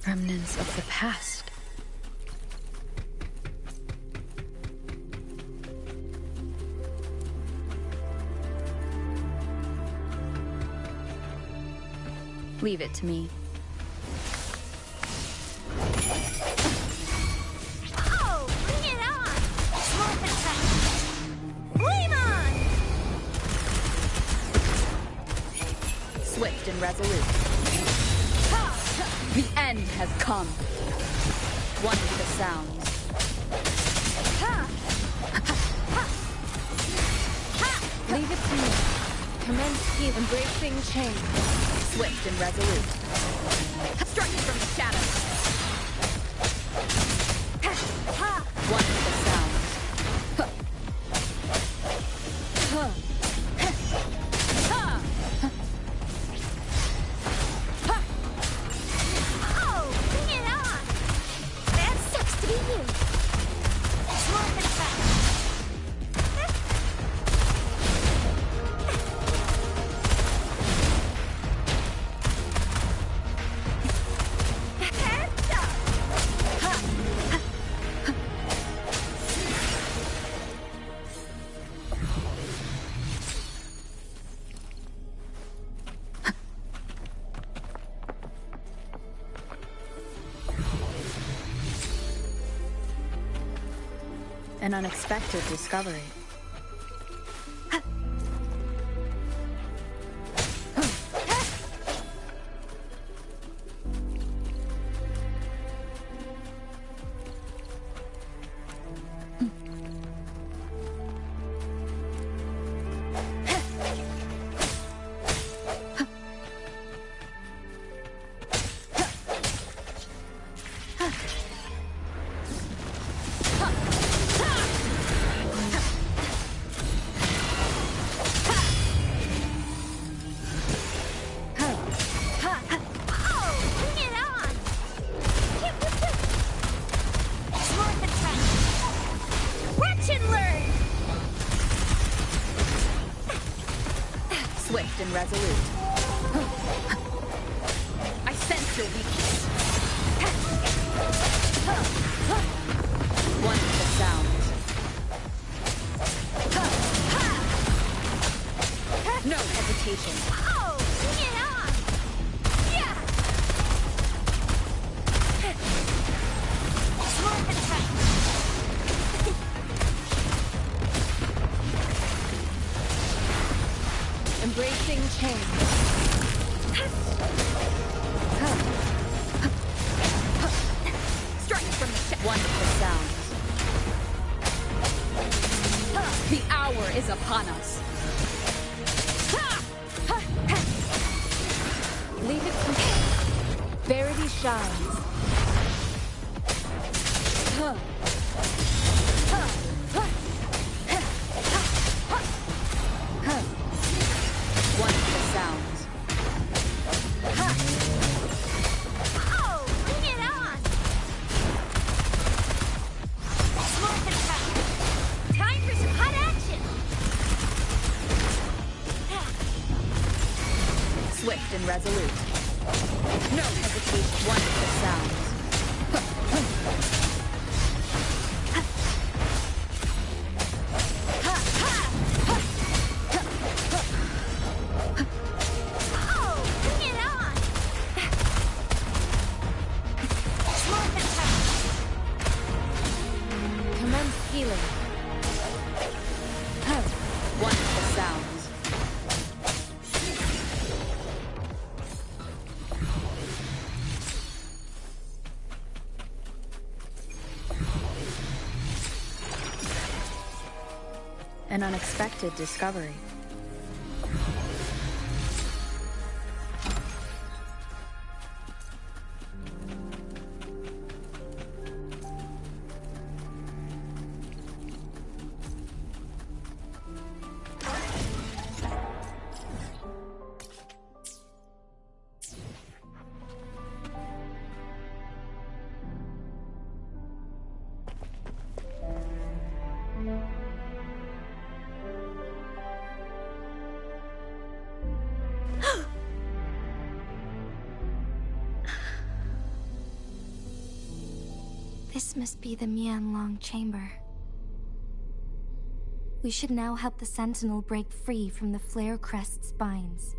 Remnants of the past. Leave it to me. Oh, bring it on! Smoke attack! Flame on! Swift and resolute. The end has come. One with the sounds. Leave it to me. Commence healing. Embracing change. Swift and resolute. Strike from the shadows. One with the sounds. Oh, bring it on! That sucks to be you. Smoke attack! Hands up! An unexpected discovery. Oh, bring it on! Smoke attack! Watch and learn! Swift and resolute. I sense your weakness. One with the sounds. No hesitation. Oh, bring it on! Yeah! Smoke attack! Embracing change. Strike from the one with the sounds. The hour is upon us. Leave it to me. Verity shines. One with the sounds. Oh, bring it on! Smoke attack! Time for some hot action! Swift and resolute. No hesitation. One with the sounds. Oh, bring it on! Smoke attack! An unexpected discovery. This must be the Mianlong chamber. We should now help the Sentinel break free from the Flare Crest spines.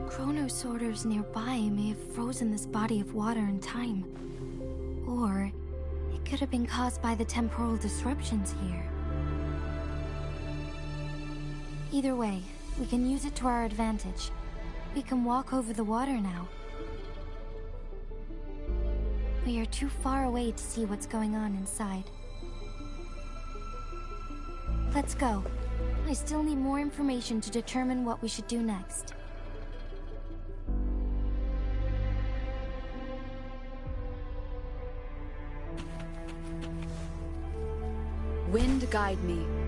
Chronosorters nearby may have frozen this body of water in time. Or it could have been caused by the temporal disruptions here. Either way, we can use it to our advantage. We can walk over the water now. We are too far away to see what's going on inside. Let's go. I still need more information to determine what we should do next. Wind guide me.